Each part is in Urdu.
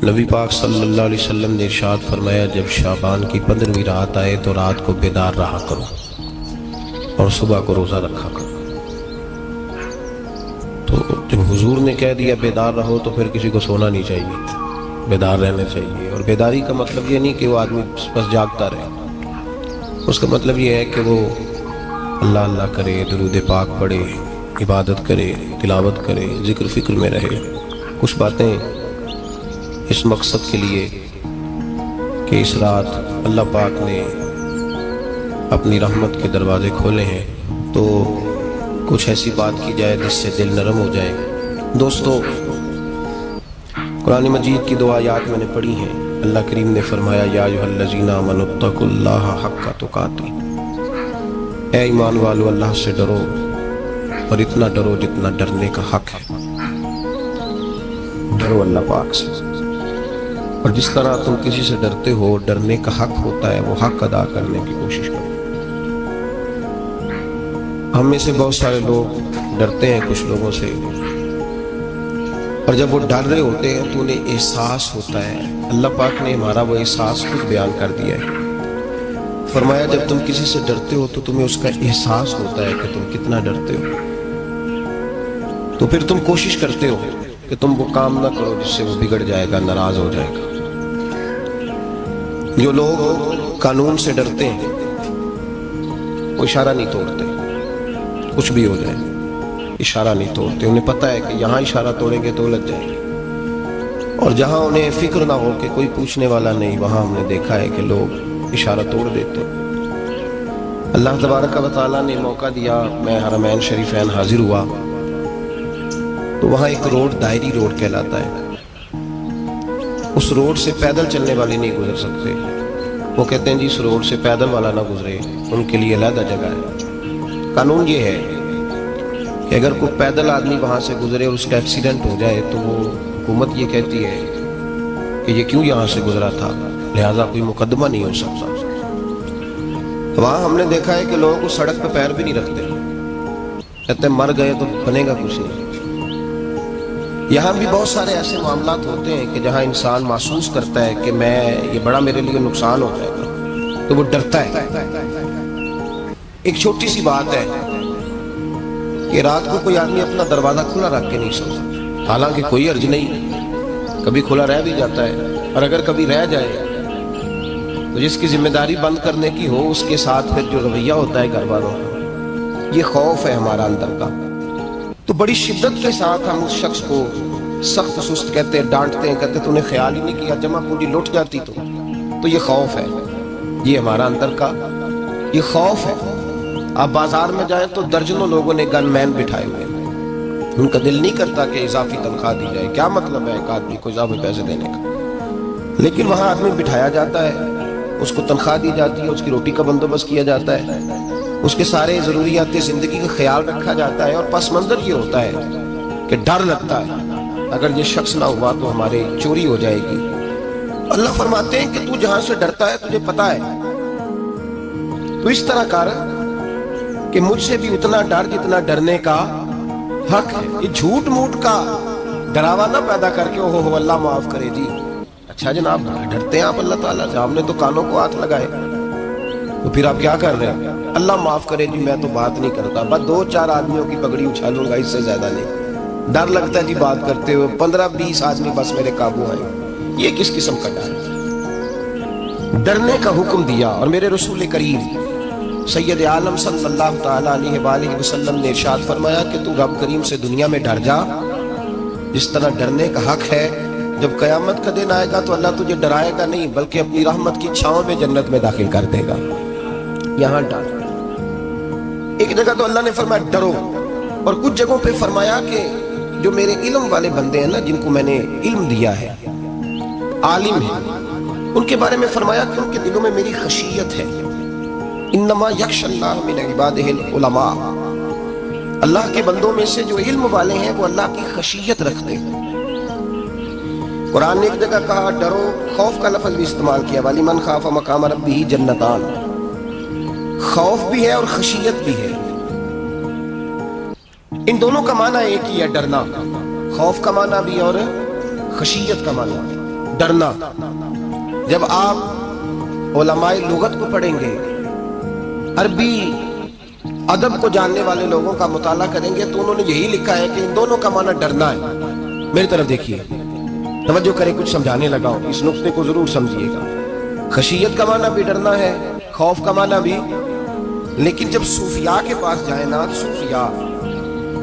نبی پاک صلی اللہ علیہ وسلم نے ارشاد فرمایا، جب شعبان کی 15ویں رات آئے تو رات کو بیدار رہا کرو اور صبح کو روزہ رکھا کرو۔ تو جب حضور نے کہہ دیا بیدار رہو تو پھر کسی کو سونا نہیں چاہیے، بیدار رہنا چاہیے۔ اور بیداری کا مطلب یہ نہیں کہ وہ آدمی بس جاگتا رہے، اس کا مطلب یہ ہے کہ وہ اللہ اللہ کرے، درود پاک پڑھے، عبادت کرے، تلاوت کرے، ذکر فکر میں رہے۔ کچھ باتیں اس مقصد کے لیے کہ اس رات اللہ پاک نے اپنی رحمت کے دروازے کھولے ہیں، تو کچھ ایسی بات کی جائے جس سے دل نرم ہو جائے۔ دوستو، قرآن مجید کی 2 آیات میں نے پڑھی ہیں۔ اللہ کریم نے فرمایا، یا ایھا الذین آمنوا اتقوا اللہ حق تقاتہ، اے ایمان والو اللہ سے ڈرو اور اتنا ڈرو جتنا ڈرنے کا حق ہے۔ ڈرو اللہ پاک سے، اور جس طرح تم کسی سے ڈرتے ہو، ڈرنے کا حق ہوتا ہے، وہ حق ادا کرنے کی کوشش کرو۔ ہم میں سے بہت سارے لوگ ڈرتے ہیں کچھ لوگوں سے، اور جب وہ ڈر رہے ہوتے ہیں تو انہیں احساس ہوتا ہے۔ اللہ پاک نے ہمارا وہ احساس خود بیان کر دیا ہے۔ فرمایا، جب تم کسی سے ڈرتے ہو تو تمہیں اس کا احساس ہوتا ہے کہ تم کتنا ڈرتے ہو، تو پھر تم کوشش کرتے ہو کہ تم وہ کام نہ کرو جس سے وہ بگڑ جائے گا، ناراض ہو جائے گا۔ جو لوگ قانون سے ڈرتے ہیں وہ اشارہ نہیں توڑتے، کچھ بھی ہو جائے اشارہ نہیں توڑتے۔ انہیں پتہ ہے کہ یہاں اشارہ توڑیں گے تو الجھ جائیں گے، اور جہاں انہیں فکر نہ ہو کہ کوئی پوچھنے والا نہیں، وہاں ہم نے دیکھا ہے کہ لوگ اشارہ توڑ دیتے ہیں۔ اللہ تبارک و تعالیٰ نے موقع دیا، میں حرمین شریفین حاضر ہوا تو وہاں ایک روڈ دائری روڈ کہلاتا ہے۔ اس روڈ سے پیدل چلنے والے نہیں گزر سکتے۔ وہ کہتے ہیں جی اس روڈ سے پیدل والا نہ گزرے، ان کے لیے علیحدہ جگہ ہے۔ قانون یہ ہے کہ اگر کوئی پیدل آدمی وہاں سے گزرے اور اس کا ایکسیڈنٹ ہو جائے تو وہ حکومت یہ کہتی ہے کہ یہ کیوں یہاں سے گزرا تھا، لہٰذا کوئی مقدمہ نہیں ہو سکتا۔ وہاں ہم نے دیکھا ہے کہ لوگ اس سڑک پہ پیر بھی نہیں رکھتے، کہتے ہیں مر گئے تو بنے گا کچھ نہیں۔ یہاں بھی بہت سارے ایسے معاملات ہوتے ہیں کہ جہاں انسان محسوس کرتا ہے کہ یہ بڑا میرے لیے نقصان ہو جائے گا، تو وہ ڈرتا ہے۔ ایک چھوٹی سی بات ہے کہ رات کو کوئی آدمی اپنا دروازہ کھلا رکھ کے نہیں سوتا، حالانکہ کوئی عرض نہیں، کبھی کھلا رہ بھی جاتا ہے، اور اگر کبھی رہ جائے تو جس کی ذمہ داری بند کرنے کی ہو اس کے ساتھ پھر جو رویہ ہوتا ہے گھر والوں کا، یہ خوف ہے ہمارا اندر کا، تو بڑی شدت کے ساتھ ہم اس شخص کو سخت سست کہتے ہیں، ڈانٹتے ہیں، کہتے تو نے خیال ہی نہیں کیا، جمع پوری لٹ جاتی تو یہ خوف ہے، یہ ہمارا اندر کا یہ خوف ہے۔ آپ بازار میں جائیں تو درجنوں لوگوں نے گن مین بٹھائے ہوئے ہیں، ان کا دل نہیں کرتا کہ اضافی تنخواہ دی جائے، کیا مطلب ہے ایک آدمی کو اضافی پیسے دینے کا، لیکن وہاں آدمی بٹھایا جاتا ہے، اس کو تنخواہ دی جاتی ہے، اس کی روٹی کا بندوبست کیا جاتا ہے، اس کے سارے ضروریات زندگی کا خیال رکھا جاتا ہے، اور پس منظر یہ ہوتا ہے کہ ڈر لگتا ہے اگر یہ شخص نہ ہوا تو ہمارے چوری ہو جائے گی۔ اللہ فرماتے ہیں کہ تو جہاں سے ڈرتا ہے تجھے پتا ہے، تو اس طرح کر کہ مجھ سے بھی اتنا ڈر جتنا ڈرنے کا حق ہے۔ یہ جھوٹ موٹ کا ڈراوا نہ پیدا کر کے اوہ اللہ معاف کرے جی، اچھا جناب ڈرتے ہیں آپ اللہ تعالیٰ سے، آپ نے تو کانوں کو ہاتھ لگائے، تو پھر آپ کیا کر رہے ہیں؟ اللہ معاف کرے جی میں تو بات نہیں کرتا، بس 2-4 آدمیوں کی پگڑی اچھالوں گا، اس سے زیادہ نہیں۔ ڈر لگتا ہے جی بات کرتے ہوئے، 15-20 آدمی بس میرے قابو آئے، یہ کس قسم کا ڈر؟ ڈرنے کا حکم دیا، اور میرے رسول کریم سید عالم صلی اللہ تعالیٰ علیہ وآلہ وسلم نے ارشاد فرمایا کہ تو رب کریم سے دنیا میں ڈر جا جس طرح ڈرنے کا حق ہے۔ جب قیامت کا دن آئے گا تو اللہ تجھے ڈرائے گا نہیں بلکہ اپنی رحمت کی چھاؤں میں جنت میں داخل کر دے گا۔ یہاں ڈر، ایک جگہ تو اللہ نے فرمایا ڈرو، اور کچھ جگہوں پہ فرمایا کہ جو میرے علم والے بندے ہیں نا، جن کو میں نے علم دیا ہے، عالم ہیں، ان کے بارے میں فرمایا کہ ان کے دلوں میں میری خشیت ہے۔ انما یخشی اللہ من عبادہ العلماء، اللہ کے بندوں میں سے جو علم والے ہیں وہ اللہ کی خشیت رکھتے ہیں۔ قرآن نے ایک جگہ کہا ڈرو، خوف کا لفظ بھی استعمال کیا، وَلِمَنْ خَافَ مَقَامَ رَبِّهِ جَنَّتَانِ، خوف بھی ہے اور خشیت بھی ہے۔ ان دونوں کا معنی ایک ہی ہے، ڈرنا، خوف کا معنی بھی اور خشیت کا معنی بھی۔ ڈرنا. جب آپ علماء لغت کو پڑھیں گے، عربی ادب کو جاننے والے لوگوں کا مطالعہ کریں گے، تو انہوں نے یہی لکھا ہے کہ ان دونوں کا معنی ڈرنا ہے. میری طرف دیکھیے، توجہ کریں، کچھ سمجھانے لگا ہوں، اس نقطے کو ضرور سمجھیے گا. خشیت کا معنی بھی ڈرنا ہے، خوف کا معنی بھی. لیکن جب صوفیاء کے پاس جائیں نا، صوفیاء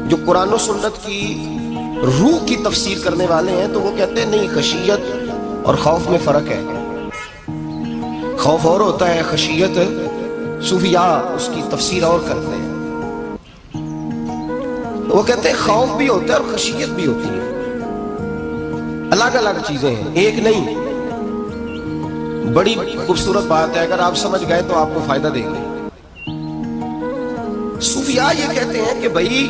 جو قرآن و سنت کی روح کی تفسیر کرنے والے ہیں، تو وہ کہتے ہیں نہیں، خشیت اور خوف میں فرق ہے. خوف اور ہوتا ہے، خشیت صوفیاء اس کی تفسیر اور کرتے ہیں. وہ کہتے ہیں خوف بھی ہوتا ہے اور خشیت بھی ہوتی ہے، الگ الگ چیزیں ہیں، ایک نہیں. بڑی خوبصورت بات ہے، اگر آپ سمجھ گئے تو آپ کو فائدہ دے گی. صوفیاء یہ کہتے ہیں کہ بھائی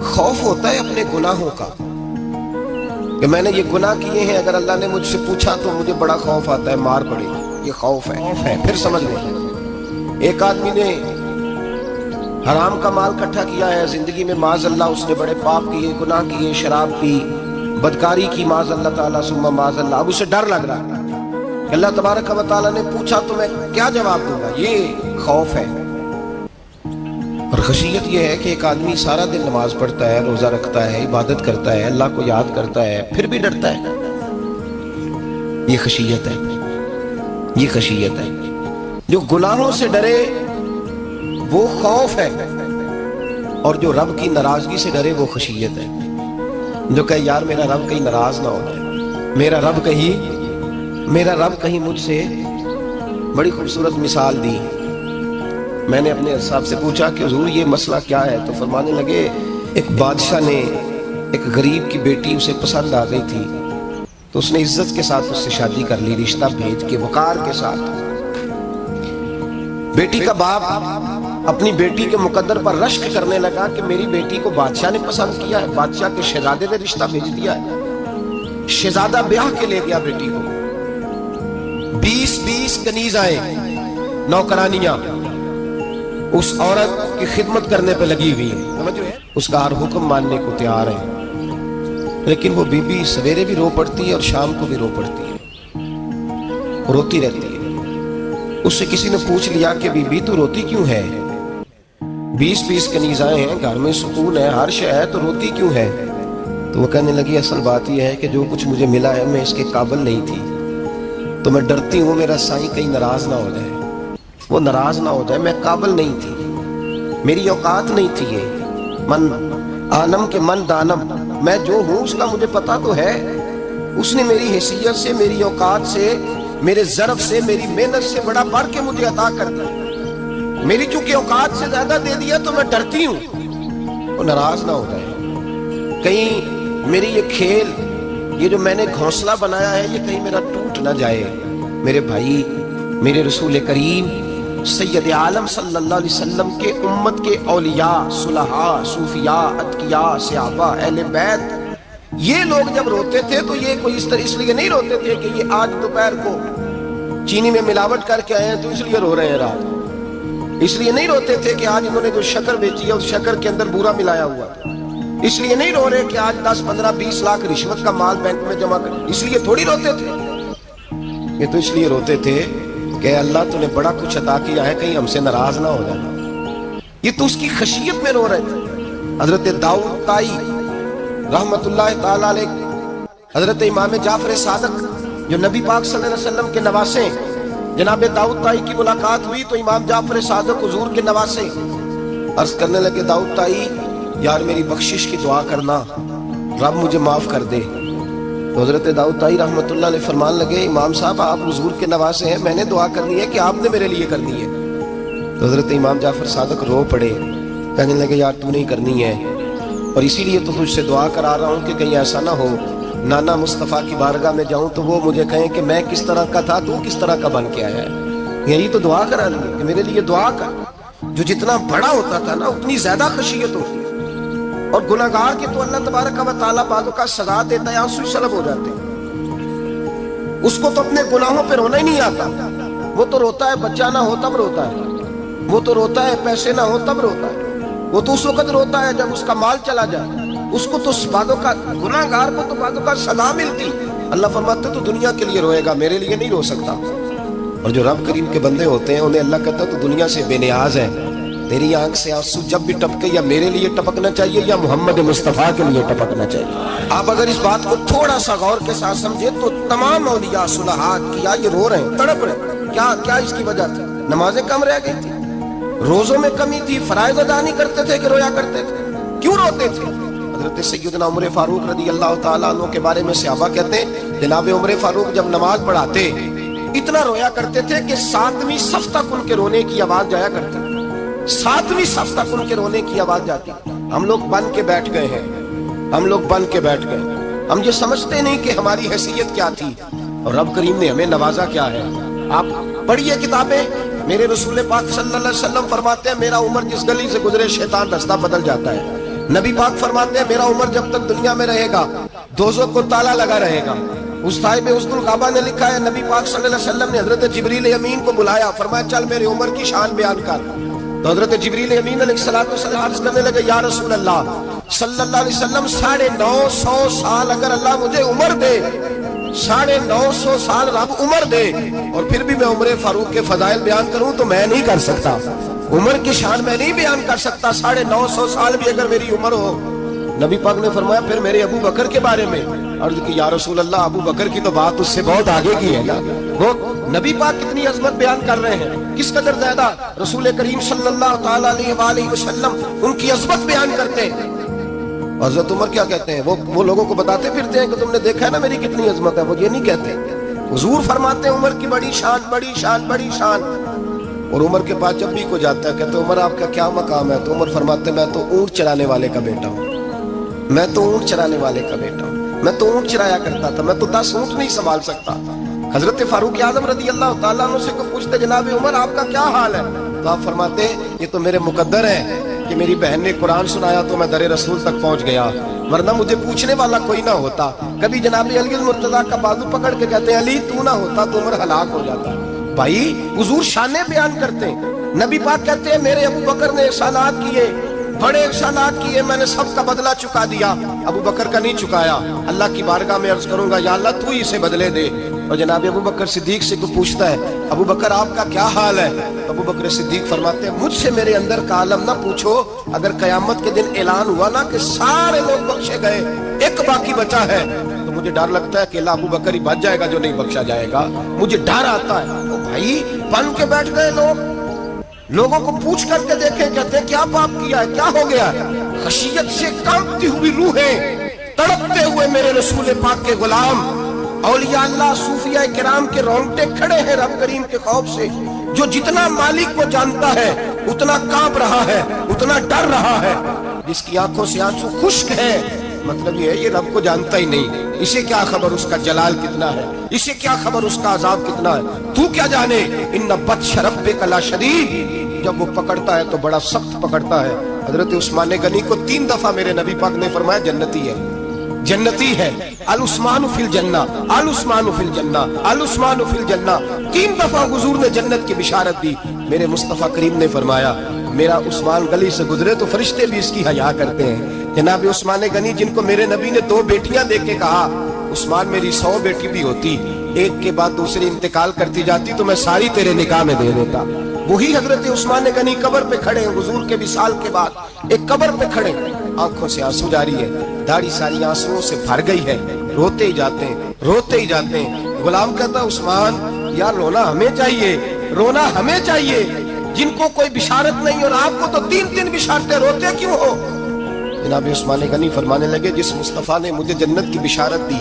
خوف ہوتا ہے اپنے گناہوں کا، کہ میں نے یہ گناہ کیے ہیں، اگر اللہ نے مجھ سے پوچھا تو مجھے بڑا خوف آتا ہے، مار پڑے گی، یہ خوف ہے. پھر سمجھ لیں، ایک آدمی نے حرام کا مال اکٹھا کیا ہے زندگی میں، معاذ اللہ اس نے بڑے پاپ کیے، گناہ کیے، شراب پی، بدکاری کی، معاذ اللہ تعالیٰ ثم معاذ اللہ. اب اسے ڈر لگ رہا ہے کہ اللہ تبارک و تعالیٰ نے پوچھا تو میں کیا جواب دوں گا. یہ خوف ہے. اور خشیت یہ ہے کہ ایک آدمی سارا دن نماز پڑھتا ہے، روزہ رکھتا ہے، عبادت کرتا ہے، اللہ کو یاد کرتا ہے، پھر بھی ڈرتا ہے. یہ خشیت ہے، یہ خشیت ہے. جو گناہوں سے ڈرے وہ خوف ہے، اور جو رب کی ناراضگی سے ڈرے وہ خشیت ہے. جو کہے یار میرا رب کہیں ناراض نہ ہو جائے، میرا رب کہیں مجھ سے. بڑی خوبصورت مثال دی. میں نے اپنے صاحب سے پوچھا کہ حضور یہ مسئلہ کیا ہے، تو فرمانے لگے ایک بادشاہ نے ایک غریب کی بیٹی اسے پسند آ گئی تھی، تو اس نے عزت کے ساتھ اس سے شادی کر لی، رشتہ بھیج کے وقار کے ساتھ. بیٹی کا باپ اپنی بیٹی کے مقدر پر رشک کرنے لگا کہ میری بیٹی کو بادشاہ نے پسند کیا ہے، بادشاہ کے شہزادے نے رشتہ بھیج دیا ہے. شہزادہ بیاہ کے لے گیا بیٹی کو. 20 کنیز آئے، نوکرانیاں اس عورت کی خدمت کرنے پہ لگی ہوئی ہیں، اس کا ہر حکم ماننے کو تیار ہے. لیکن وہ بی بی سویرے بھی رو پڑتی ہے اور شام کو بھی رو پڑتی ہے، روتی رہتی ہے. اس سے کسی نے پوچھ لیا کہ بی بی تو روتی کیوں ہے؟ 20 کنیز آئے ہیں، گھر میں سکون ہے، ہر شے ہے، تو روتی کیوں ہے؟ تو وہ کہنے لگی اصل بات یہ ہے کہ جو کچھ مجھے ملا ہے میں اس کے قابل نہیں تھی، تو میں ڈرتی ہوں میرا سائیں کہیں ناراض نہ ہو جائے، وہ ناراض نہ ہو جائے، میں قابل نہیں تھی، میری اوقات نہیں تھی. یہ من آنم کے من دانم، میں جو ہوں اس کا مجھے پتا تو ہے. اس نے میری حیثیت سے، میری اوقات سے، میرے ظرف سے، میری محنت سے بڑا بڑھ کے مجھے عطا کر دیا. میری چونکہ اوقات سے زیادہ دے دیا تو میں ڈرتی ہوں وہ ناراض نہ ہو جائے، کہیں میری یہ کھیل، یہ جو میں نے گھونسلہ بنایا ہے، یہ کہیں میرا ٹوٹ نہ جائے. میرے بھائی، میرے رسول کریم سید عالم صلی اللہ علیہ وسلم کے امت کے اولیاء، صلحاء، صوفیاء، اتقیاء، صحابہ، اہل بیت، یہ لوگ جب روتے تھے تو یہ کوئی اس لیے نہیں روتے تھے کہ یہ آج دوپہر کو چینی میں ملاوٹ کر کے آئے ہیں تو اس لیے رو رہے ہیں رات. اس لیے نہیں روتے تھے کہ آج انہوں نے جو شکر بیچی ہے اس شکر کے اندر بورا ملایا ہوا تھا. اس لیے نہیں رو رہے کہ آج 10، 15، 20 لاکھ رشوت کا مال بینک میں جمع کر، اس لیے تھوڑی روتے تھے. یہ تو اس لیے روتے تھے کہ اللہ تو نے بڑا کچھ عطا کیا ہے، کہیں ہم سے ناراض نہ ہو جائے. یہ تو اس کی خشیت میں رو رہے تھے. حضرت داؤد طائی رحمت اللہ تعالی علیہ، حضرت امام جعفر صادق جو نبی پاک صلی اللہ علیہ وسلم کے نواسے، جناب داؤد طائی کی ملاقات ہوئی تو امام جعفر صادق حضور کے نواسے عرض کرنے لگے داؤد طائی یار میری بخشش کی دعا کرنا، رب مجھے معاف کر دے. تو حضرت داؤد طائی رحمت اللہ علیہ فرمان لگے امام صاحب آپ حضور کے نواسے ہیں، میں نے دعا کرنی ہے کہ آپ نے میرے لیے کرنی ہے. تو حضرت امام جعفر صادق رو پڑے، کہنے لگے یار تو نہیں کرنی ہے، اور اسی لیے تو تجھ سے دعا کرا رہا ہوں کہ کہیں ایسا نہ ہو نانا مصطفیٰ کی بارگاہ میں جاؤں تو وہ مجھے کہیں کہ میں کس طرح کا تھا تو کس طرح کا بن کے آیا ہے. یہی تو دعا کرا لیں کہ میرے لیے دعا کر. جو جتنا بڑا ہوتا تھا نا اتنی زیادہ خشیت ہوتی ہے، اور گناہگار کے تو اللہ تبارک و تعالیٰ بعضوں کا سزا دیتا ہے، آنسو سلب ہو جاتے ہیں. اس کو تو اپنے گناہوں پہ رونا ہی نہیں آتا. وہ تو روتا ہے بچہ نہ ہو تب روتا ہے، وہ تو روتا ہے پیسے نہ ہو تب روتا ہے، وہ تو اس وقت روتا ہے جب اس کا مال چلا جائے. اس کو تو بعدوں کا گناہگار کو تو بعدوں کا سزا ملتی اللہ فرماتے تو دنیا کے لیے روئے گا، میرے لیے نہیں رو سکتا. اور جو رب کریم کے بندے ہوتے ہیں انہیں اللہ کہتا تو دنیا سے بے نیاز ہے، تیری آنکھ سے آنسو جب بھی ٹپکے یا میرے لیے ٹپکنا چاہیے یا محمد مصطفیٰ کے لیے ٹپکنا چاہیے. آپ اگر اس بات کو تھوڑا سا غور کے ساتھ سمجھے تو تمام اولیاء صلحاء کیا یہ رو رہے ہیں، تڑپ رہے ہیں. کیا اس کی وجہ تھی؟ نمازیں کم رہ گئی تھی، روزوں میں کمی تھی، فرائض ادا نہیں کرتے تھے کہ رویا کرتے تھے. کیوں روتے تھے؟ حضرت سیدنا عمر فاروق رضی اللہ تعالیٰ عنہ کے بارے میں صحابہ کہتے ہیں جناب عمر فاروق جب نماز پڑھاتے اتنا رویا کرتے تھے کہ 7ویں صف تک ان کے رونے کی آواز جایا کرتی. 7ویں صف تک ان کے رونے کی آواز جاتی. ہم لوگ بن کے بیٹھ گئے ہیں، ہم یہ سمجھتے نہیں کہ ہماری حیثیت کیا تھی اور رب کریم نے ہمیں نوازا کیا ہے. آپ پڑھیے کتابیں، میرے رسول پاک صلی اللہ علیہ وسلم فرماتے ہیں میرا عمر جس گلی سے گزرے شیطان رستہ بدل جاتا ہے. نبی پاک فرماتے ہیں میرا عمر جب تک دنیا میں رہے گا دوزخ کو تالا لگا رہے گا. صاحب اسد الغابہ نے لکھا ہے نبی پاک صلی اللہ علیہ وسلم نے حضرت جبریل امین کو بلایا، فرمایا چل میرے عمر کی شان بیان کر. تو حضرت جبریل امین علیہ السلام عرض کرنے لگے یا رسول اللہ صلی اللہ علیہ وسلم 950 سال اگر اللہ مجھے عمر دے، 950 سال رب عمر دے اور پھر بھی میں عمر فاروق کے فضائل بیان کروں تو میں نہیں کر سکتا. عمر کی شان میں نہیں بیان کر سکتا، 950 سال بھی اگر میری عمر ہو. نبی پاک نے فرمایا پھر میرے ابو بکر کے بارے میں عرض کی یا رسول اللہ ابو بکر کی تو بات اس سے بہت آگے کی ہے نا. وہ نبی پاک کتنی عظمت بیان کر رہے ہیں، کس قدر زیادہ رسول کریم صلی اللہ تعالیٰ علیہ وآلہ وسلم ان کی عظمت بیان کرتے ہیں. حضرت عمر کیا کہتے ہیں، وہ لوگوں کو بتاتے پھرتے ہیں کہ تم نے دیکھا ہے نا میری کتنی عظمت ہے. وہ یہ نہیں کہتے، حضور فرماتے ہیں عمر کی بڑی شان بڑی شان بڑی شان. اور عمر کے پاس جب بھی کو جاتا ہے کہتے عمر آپ کا کیا مقام ہے؟ تو عمر فرماتے میں تو اونٹ چرانے والے کا بیٹا ہوں، میں تو اونٹ چرانے والے کا بیٹا ہوں، میں تو اونٹ چرایا کرتا تھا، میں تو 10 اونٹ نہیں سنبھال سکتا. حضرت فاروق اعظم رضی اللہ تعالیٰ عنہ سے کو پوچھتے جناب عمر آپ کا کیا حال ہے؟ تو آپ فرماتے یہ تو میرے مقدر ہے کہ میری بہن نے قرآن سنایا تو میں در رسول تک پہنچ گیا، ورنہ مجھے پوچھنے والا کوئی نہ ہوتا. کبھی جناب علی المرتضیٰ کا بازو پکڑ کے کہتے ہیں علی تو نہ ہوتا تو عمر ہلاک ہو جاتا. بھائی حضور شانیں بیان کرتے ہیں. نبی پاک کہتے ہیں میرے ابو بکر نے احسانات کیے، بڑے احسانات کیے، میں نے سب کا بدلہ چکا دیا. ابو بکر کا نہیں چکایا. اللہ کی بارگاہ میں عرض کروں گا یا اللہ تو ہی اسے بدلے دے. اور جناب ابو بکر صدیق سے کوئی پوچھتا ہے ابو بکر آپ کا کیا حال ہے؟ ابو بکر صدیق فرماتے ہیں مجھ سے میرے اندر کا عالم نہ پوچھو، اگر قیامت کے دن اعلان ہوا نا کہ سارے لوگ بخشے گئے ایک باقی بچا ہے تو مجھے ڈر لگتا ہے کہ اللہ ابو بکر ہی بچ جائے گا جو نہیں بخشا جائے گا. مجھے ڈر آتا ہے. تو بھائی بن کے بیٹھ گئے لوگوں کو پوچھ کر کے دیکھیں، کہتے ہیں کیا پاپ کیا ہے، کیا ہو گیا؟ خشیت سے کانپتی ہوئی روحیں، تڑپتے ہوئے میرے رسول پاک کے غلام، اولیاء اللہ صوفیاء کرام کے رونگٹے کھڑے ہیں رب کریم کے خوف سے. جو جتنا مالک کو جانتا ہے اتنا کانپ رہا ہے، اتنا ڈر رہا ہے. جس کی آنکھوں سے آنسو خشک ہے مطلب یہ ہے یہ رب کو جانتا ہی نہیں. اسے کیا خبر اس کا جلال کتنا ہے، اسے کیا خبر اس کا عذاب کتنا ہے. تو کیا جانے ان بطش ربک لشدید، جب وہ پکڑتا ہے تو بڑا سخت پکڑتا ہے. حضرت عثمان غنی کو 3 دفعہ میرے نبی پاک نے فرمایا جنتی ہے، جنتی ہے. العثمان فی الجنہ، العثمان فی الجنہ، العثمان فی الجنہ. 3 دفعہ حضور نے جنت کی بشارت دی. میرے مصطفیٰ کریم نے فرمایا میرا عثمان گلی سے گزرے تو فرشتے بھی اس کی حیا کرتے ہیں. جناب عثمان غنی جن کو میرے نبی نے 2 بیٹیاں دے کے کہا عثمان میری 100 بیٹی بھی ہوتی، ایک کے بعد دوسری انتقال کرتی جاتی تو میں ساری تیرے نکاح میں دے دیتا. وہی حضرت عثمان غنی قبر پہ کھڑے ہیں حضور کے وصال کے بعد، ایک قبر پہ کھڑے، آنکھوں سے آنسو جاری ہے، داڑھی ساری آنسوؤں سے بھر گئی ہے، روتے ہی جاتے ہیں، روتے ہی جاتے ہیں. غلام کہتا عثمان یار رونا ہمیں چاہیے، رونا ہمیں چاہیے جن کو کوئی بشارت نہیں اور آپ کو تو 3 بشارتیں، روتے کیوں ہو؟ جناب عثمان غنی فرمانے لگے جس مصطفیٰ نے مجھے جنت کی بشارت دی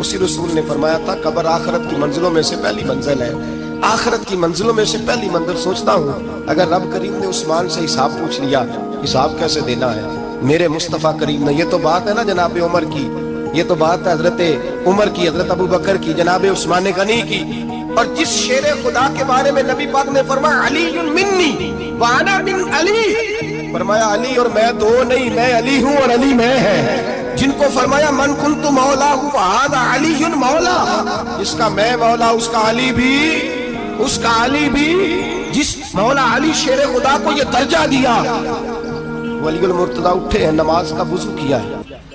اسی رسول نے فرمایا تھا قبر آخرت کی منزلوں میں سے پہلی منزل ہے، آخرت کی منزلوں میں سے پہلی منزل. سوچتا ہوں اگر رب کریم نے عثمان سے حساب پوچھ لیا حساب کیسے دینا ہے؟ میرے مصطفیٰ کریم نے، یہ تو بات ہے نا جناب عمر کی، یہ تو بات ہے حضرت عمر کی، حضرت ابو بکر کی، جناب عثمان غنی کی. اور جس شیر خدا کے بارے میں نبی پاک نے فرمایا علی منی وانا من علی، فرمایا علی اور میں 2 نہیں، میں علی ہوں اور علی میں ہے. جن کو فرمایا من کنت مولا فہذا علی مولا، جس کا میں مولا اس کا علی بھی، اس کا علی بھی. جس مولا علی شیر خدا کو یہ درجہ دیا. ولی المرتضیٰ اٹھے ہیں، نماز کا وضو کیا ہے،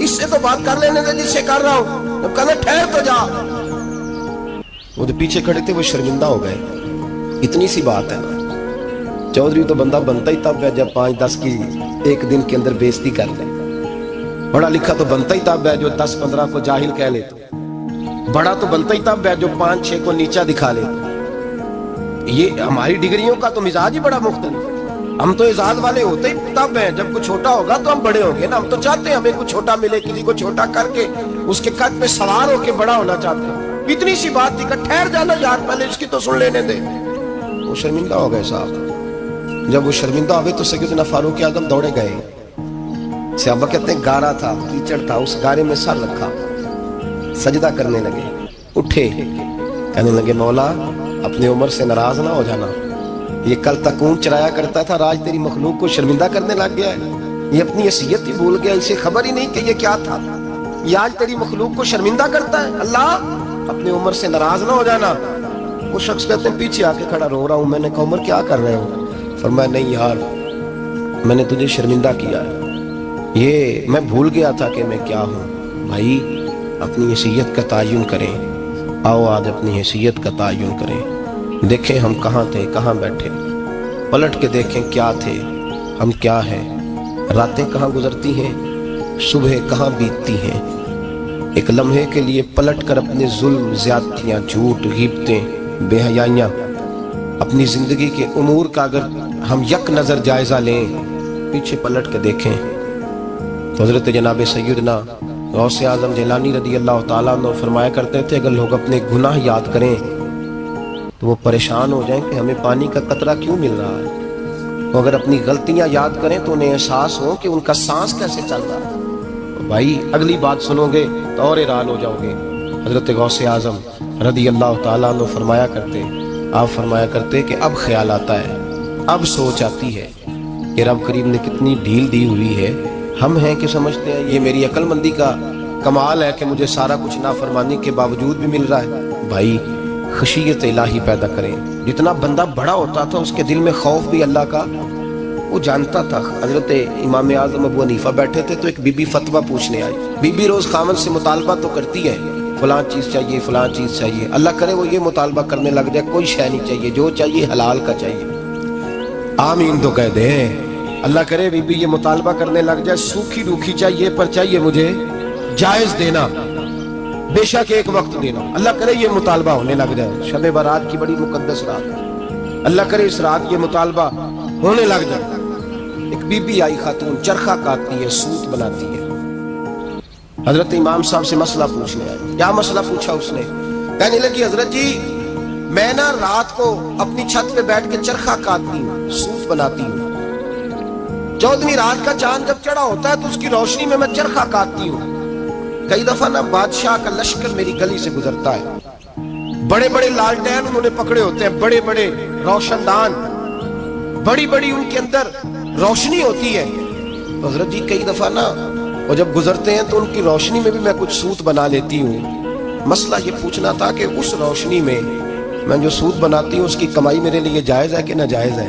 اس سے تو بات کر لینے دے جس سے کر رہا ہوں. جب کہنا ٹھہر تو جا. وہ جو پیچھے کھڑے تھے وہ شرمندہ ہو گئے. اتنی سی بات ہے نا. چودھری تو بندہ بنتا ہی تب ہے جب 5-10 کی ایک دن کے اندر بےزتی کر لے. بڑا لکھا تو بنتا ہی تب ہے جو 10-15 کو جاہل کہہ لے. تو بڑا تو بنتا ہی تب ہے جو 5-6 کو نیچا دکھا لے. یہ ہماری ڈگریوں کا تو مزاج ہی بڑا مختلف ہے. ہم تو اعزاز والے ہوتے ہی تب ہیں جب کچھ چھوٹا ہوگا تو ہم بڑے ہوں گے نا. ہم تو چاہتے ہیں ہمیں کچھ چھوٹا ملے, کسی کو چھوٹا کر کے اس کے قد پہ سوار ہو کے بڑا ہونا چاہتے ہیں. اتنی سی بات تھی کہ ٹھہر جانا یار, پہلے اس کی تو سن لینے دے. وہ شرمندہ ہو گئے صاحب. جب وہ شرمندہ ہوئے تو سیدنا فاروق اعظم دوڑے گئے. صحابہ کہتے ہیں گارا تھا, کیچڑ تھا, اس گارے میں سر رکھا, سجدہ کرنے لگے. اٹھے, کہنے لگے مولا اپنی عمر سے ناراض نہ ہو جانا. یہ کل تک اونٹ چرایا کرتا تھا, آج تیری مخلوق کو شرمندہ کرنے لگ گیا ہے. یہ اپنی حیثیت ہی بھول گیا, اسے خبر ہی نہیں کہ یہ کیا تھا. یہ آج تیری مخلوق کو شرمندہ کرتا ہے. اللہ اپنی عمر سے ناراض نہ ہو جانا. وہ شخص کہتے ہیں پیچھے آ کے کھڑا رو رہا ہوں. میں نے کہا عمر کیا کر رہے ہو؟ فرمایا نہیں یار, میں نے تجھے شرمندہ کیا ہے. یہ میں بھول گیا تھا کہ میں کیا ہوں. بھائی اپنی حیثیت کا تعین کریں. آؤ آج اپنی حیثیت کا تعین کریں. دیکھیں ہم کہاں تھے, کہاں بیٹھے. پلٹ کے دیکھیں کیا تھے, ہم کیا ہیں. راتیں کہاں گزرتی ہیں, صبح کہاں بیتتی ہیں. ایک لمحے کے لیے پلٹ کر اپنے ظلم, زیادتیاں, جھوٹ, غیبتیں, بے حیائیاں, اپنی زندگی کے امور کا اگر ہم یک نظر جائزہ لیں, پیچھے پلٹ کے دیکھیں تو حضرت جناب سیدنا غوث اعظم جیلانی رضی اللہ تعالیٰ عنہ فرمایا کرتے تھے اگر لوگ اپنے گناہ یاد کریں تو وہ پریشان ہو جائیں کہ ہمیں پانی کا قطرہ کیوں مل رہا ہے. وہ اگر اپنی غلطیاں یاد کریں تو انہیں احساس ہو کہ ان کا سانس کیسے چل رہا ہے. بھائی اگلی بات سنو گے تو اور حیران ہو جاؤ گے. حضرت غوث اعظم رضی اللہ تعالیٰ عنہ فرمایا کرتے کہ اب خیال آتا ہے, اب سوچ آتی ہے کہ رب کریم نے کتنی ڈھیل دی ہوئی ہے. ہم ہیں کہ سمجھتے ہیں یہ میری عقل مندی کا کمال ہے کہ مجھے سارا کچھ نافرمانی کے باوجود بھی مل رہا ہے. بھائی خشیت الہی پیدا کریں. جتنا بندہ بڑا ہوتا تھا اس کے دل میں خوف بھی اللہ کا وہ جانتا تھا. حضرت امام اعظم ابو حنیفہ بیٹھے تھے تو ایک بی بی فتویٰ پوچھنے آئی. بی بی روز خاوند سے مطالبہ تو کرتی ہے, فلاں چیز چاہیے, فلاں چیز چاہیے. اللہ کرے وہ یہ مطالبہ کرنے لگ جائے کوئی شے نہیں چاہیے, جو چاہیے حلال کا چاہیے. آمین تو کہہ دیں. اللہ کرے بی بی یہ مطالبہ کرنے لگ جائے سوکھی روکھی چاہیے پر چاہیے مجھے جائز دینا, بے شک ایک وقت دینا. اللہ کرے یہ مطالبہ ہونے لگ جائے. شب برات کی بڑی مقدس رات ہے, اللہ کرے اس رات یہ مطالبہ ہونے لگ جائے. ایک بی بی آئی خاتون, چرخہ کاٹتی ہے, سوت بناتی ہے. حضرت امام صاحب سے مسئلہ پوچھنے آئے. کیا مسئلہ پوچھا اس نے؟ کہنے لگی حضرت جی میں نا رات کو اپنی چھت پہ بیٹھ کے چرخہ کاٹتی ہوں, سوت بناتی ہوں. 14ویں رات کا چاند جب چڑھا ہوتا ہے تو اس کی روشنی میں چرخہ کاٹتی ہوں. کئی دفعہ نا بادشاہ کا لشکر میری گلی سے گزرتا ہے, بڑے بڑے لالٹین انہوں نے پکڑے ہوتے ہیں, بڑے بڑے روشن دان, بڑی بڑی ان کے اندر روشنی ہوتی ہے. حضرت جی کئی دفعہ نا وہ جب گزرتے ہیں تو ان کی روشنی میں بھی میں کچھ سوت بنا لیتی ہوں. مسئلہ یہ پوچھنا تھا کہ اس روشنی میں جو سوت بناتی ہوں اس کی کمائی میرے لیے جائز ہے کہ ناجائز ہے؟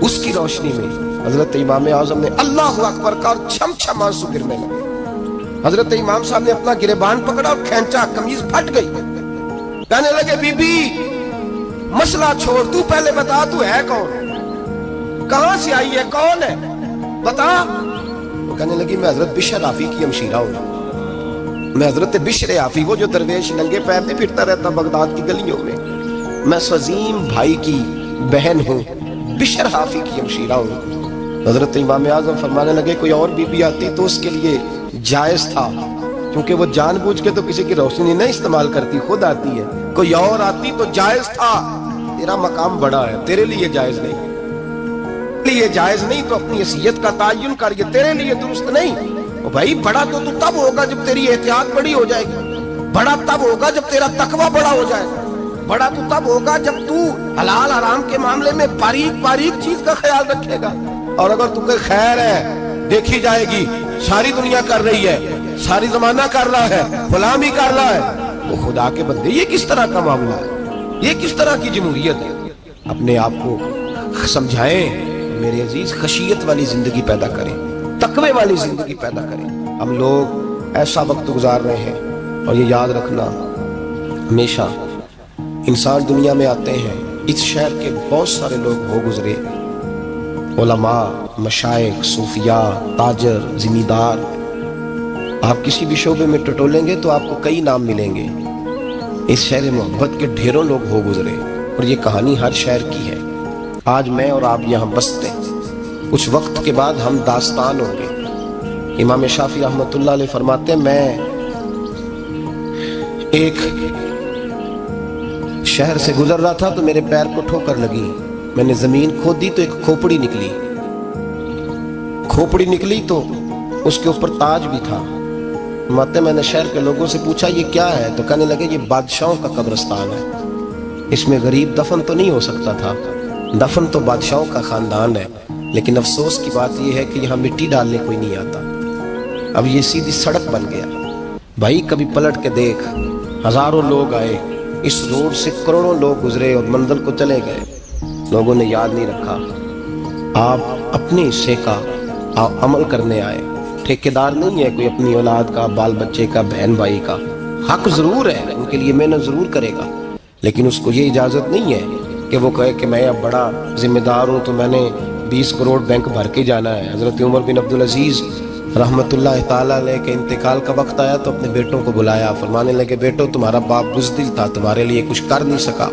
اس کی روشنی میں حضرت امام اعظم نے اللہ اکبر کا اور چھم چھم آنسو گرنے لگے. حضرت امام صاحب نے اپنا گریبان پکڑا اور کھینچا, قمیض پھٹ گئی. کہنے لگے بی بی مسئلہ چھوڑ, تو پہلے بتا تو ہے کون, کہاں سے آئی ہے, کون ہے, بتا. وہ کہنے لگی میں حضرت بشر حافی کی ہمشیرہ ہوں. میں حضرت بشر حافی, وہ جو درویش ننگے پیر نہیں پھرتا رہتا بغداد کی گلیوں میں, میں سوزیم بھائی کی بہن ہوں, بشر حافی کی ہمشیرہ ہوں. حضرت امام اعظم فرمانے لگے کوئی اور بی بی آتی تو اس کے لیے جائز تھا, کیونکہ وہ جان بوجھ کے تو کسی کی روشنی نہیں استعمال کرتی, خود آتی ہے. کوئی اور آتی تو جائز تھا, تیرا مقام بڑا ہے, تیرے لیے جائز نہیں. لیے جائز نہیں تو اپنی حیثیت کا تعین کر, یہ تیرے لیے درست نہیں. بھائی بڑا تو تب ہوگا جب تیری احتیاط بڑی ہو جائے گی, بڑا تب ہوگا جب تیرا تقوی بڑا ہو جائے گا, بڑا تو تب ہوگا جب تو حلال حرام کے معاملے میں باریک باریک چیز کا خیال رکھے گا. اور اگر تو کوئی خیر ہے دیکھی جائے گی, ساری دنیا کر رہی ہے, ساری زمانہ کر رہا ہے, فلاں بھی کر رہا ہے, وہ خدا کے بندے یہ کس طرح کا معاملہ ہے, یہ کس طرح کی جمہوریت ہے؟ اپنے آپ کو سمجھائیں میرے عزیز, خشیت والی زندگی پیدا کریں, تقوی والی زندگی پیدا کریں. ہم لوگ ایسا وقت گزار رہے ہیں، اور یہ یاد رکھنا ہمیشہ انسان دنیا میں آتے ہیں، اس شہر کے بہت سارے لوگ ہو گزرے، علماء، مشائخ، صوفیاء، تاجر، زمیندار، آپ کسی بھی شعبے میں ٹٹولیں گے تو آپ کو کئی نام ملیں گے۔ اس شہر محبت کے ڈھیروں لوگ ہو گزرے، اور یہ کہانی ہر شہر کی ہے۔ آج میں اور آپ یہاں بستے ہیں، کچھ وقت کے بعد ہم داستان ہوں گے۔ امام شافعی رحمۃ اللہ علیہ فرماتے ہیں، میں ایک شہر سے گزر رہا تھا تو میرے پیر کو ٹھوکر لگی، میں نے زمین کھودی تو ایک کھوپڑی نکلی تو اس کے اوپر تاج بھی تھا۔ میں نے شہر کے لوگوں سے پوچھا یہ کیا ہے، تو کہنے لگے یہ بادشاہوں کا قبرستان ہے، اس میں غریب دفن تو نہیں ہو سکتا تھا، دفن تو بادشاہوں کا خاندان ہے، لیکن افسوس کی بات یہ ہے کہ یہاں مٹی ڈالنے کوئی نہیں آتا۔ اب یہ سیدھی سڑک بن گیا۔ بھائی کبھی پلٹ کے دیکھ، ہزاروں لوگ آئے، اس روڈ سے کروڑوں لوگ گزرے اور منزل کو چلے گئے، لوگوں نے یاد نہیں رکھا۔ آپ اپنے حصے کا عمل کرنے آئے، ٹھیکیدار نہیں ہے کوئی اپنی اولاد کا، بال بچے کا، بہن بھائی کا۔ حق ضرور ہے، ان کے لیے محنت ضرور کرے گا، لیکن اس کو یہ اجازت نہیں ہے کہ وہ کہے کہ میں اب بڑا ذمہ دار ہوں تو میں نے 20 کروڑ بینک بھر کے جانا ہے۔ حضرت عمر بن عبدالعزیز رحمۃ اللہ تعالیٰ علیہ کے انتقال کا وقت آیا تو اپنے بیٹوں کو بلایا، فرمانے لگے بیٹو تمہارا باپ بزدل تھا، تمہارے لیے کچھ کر نہیں سکا۔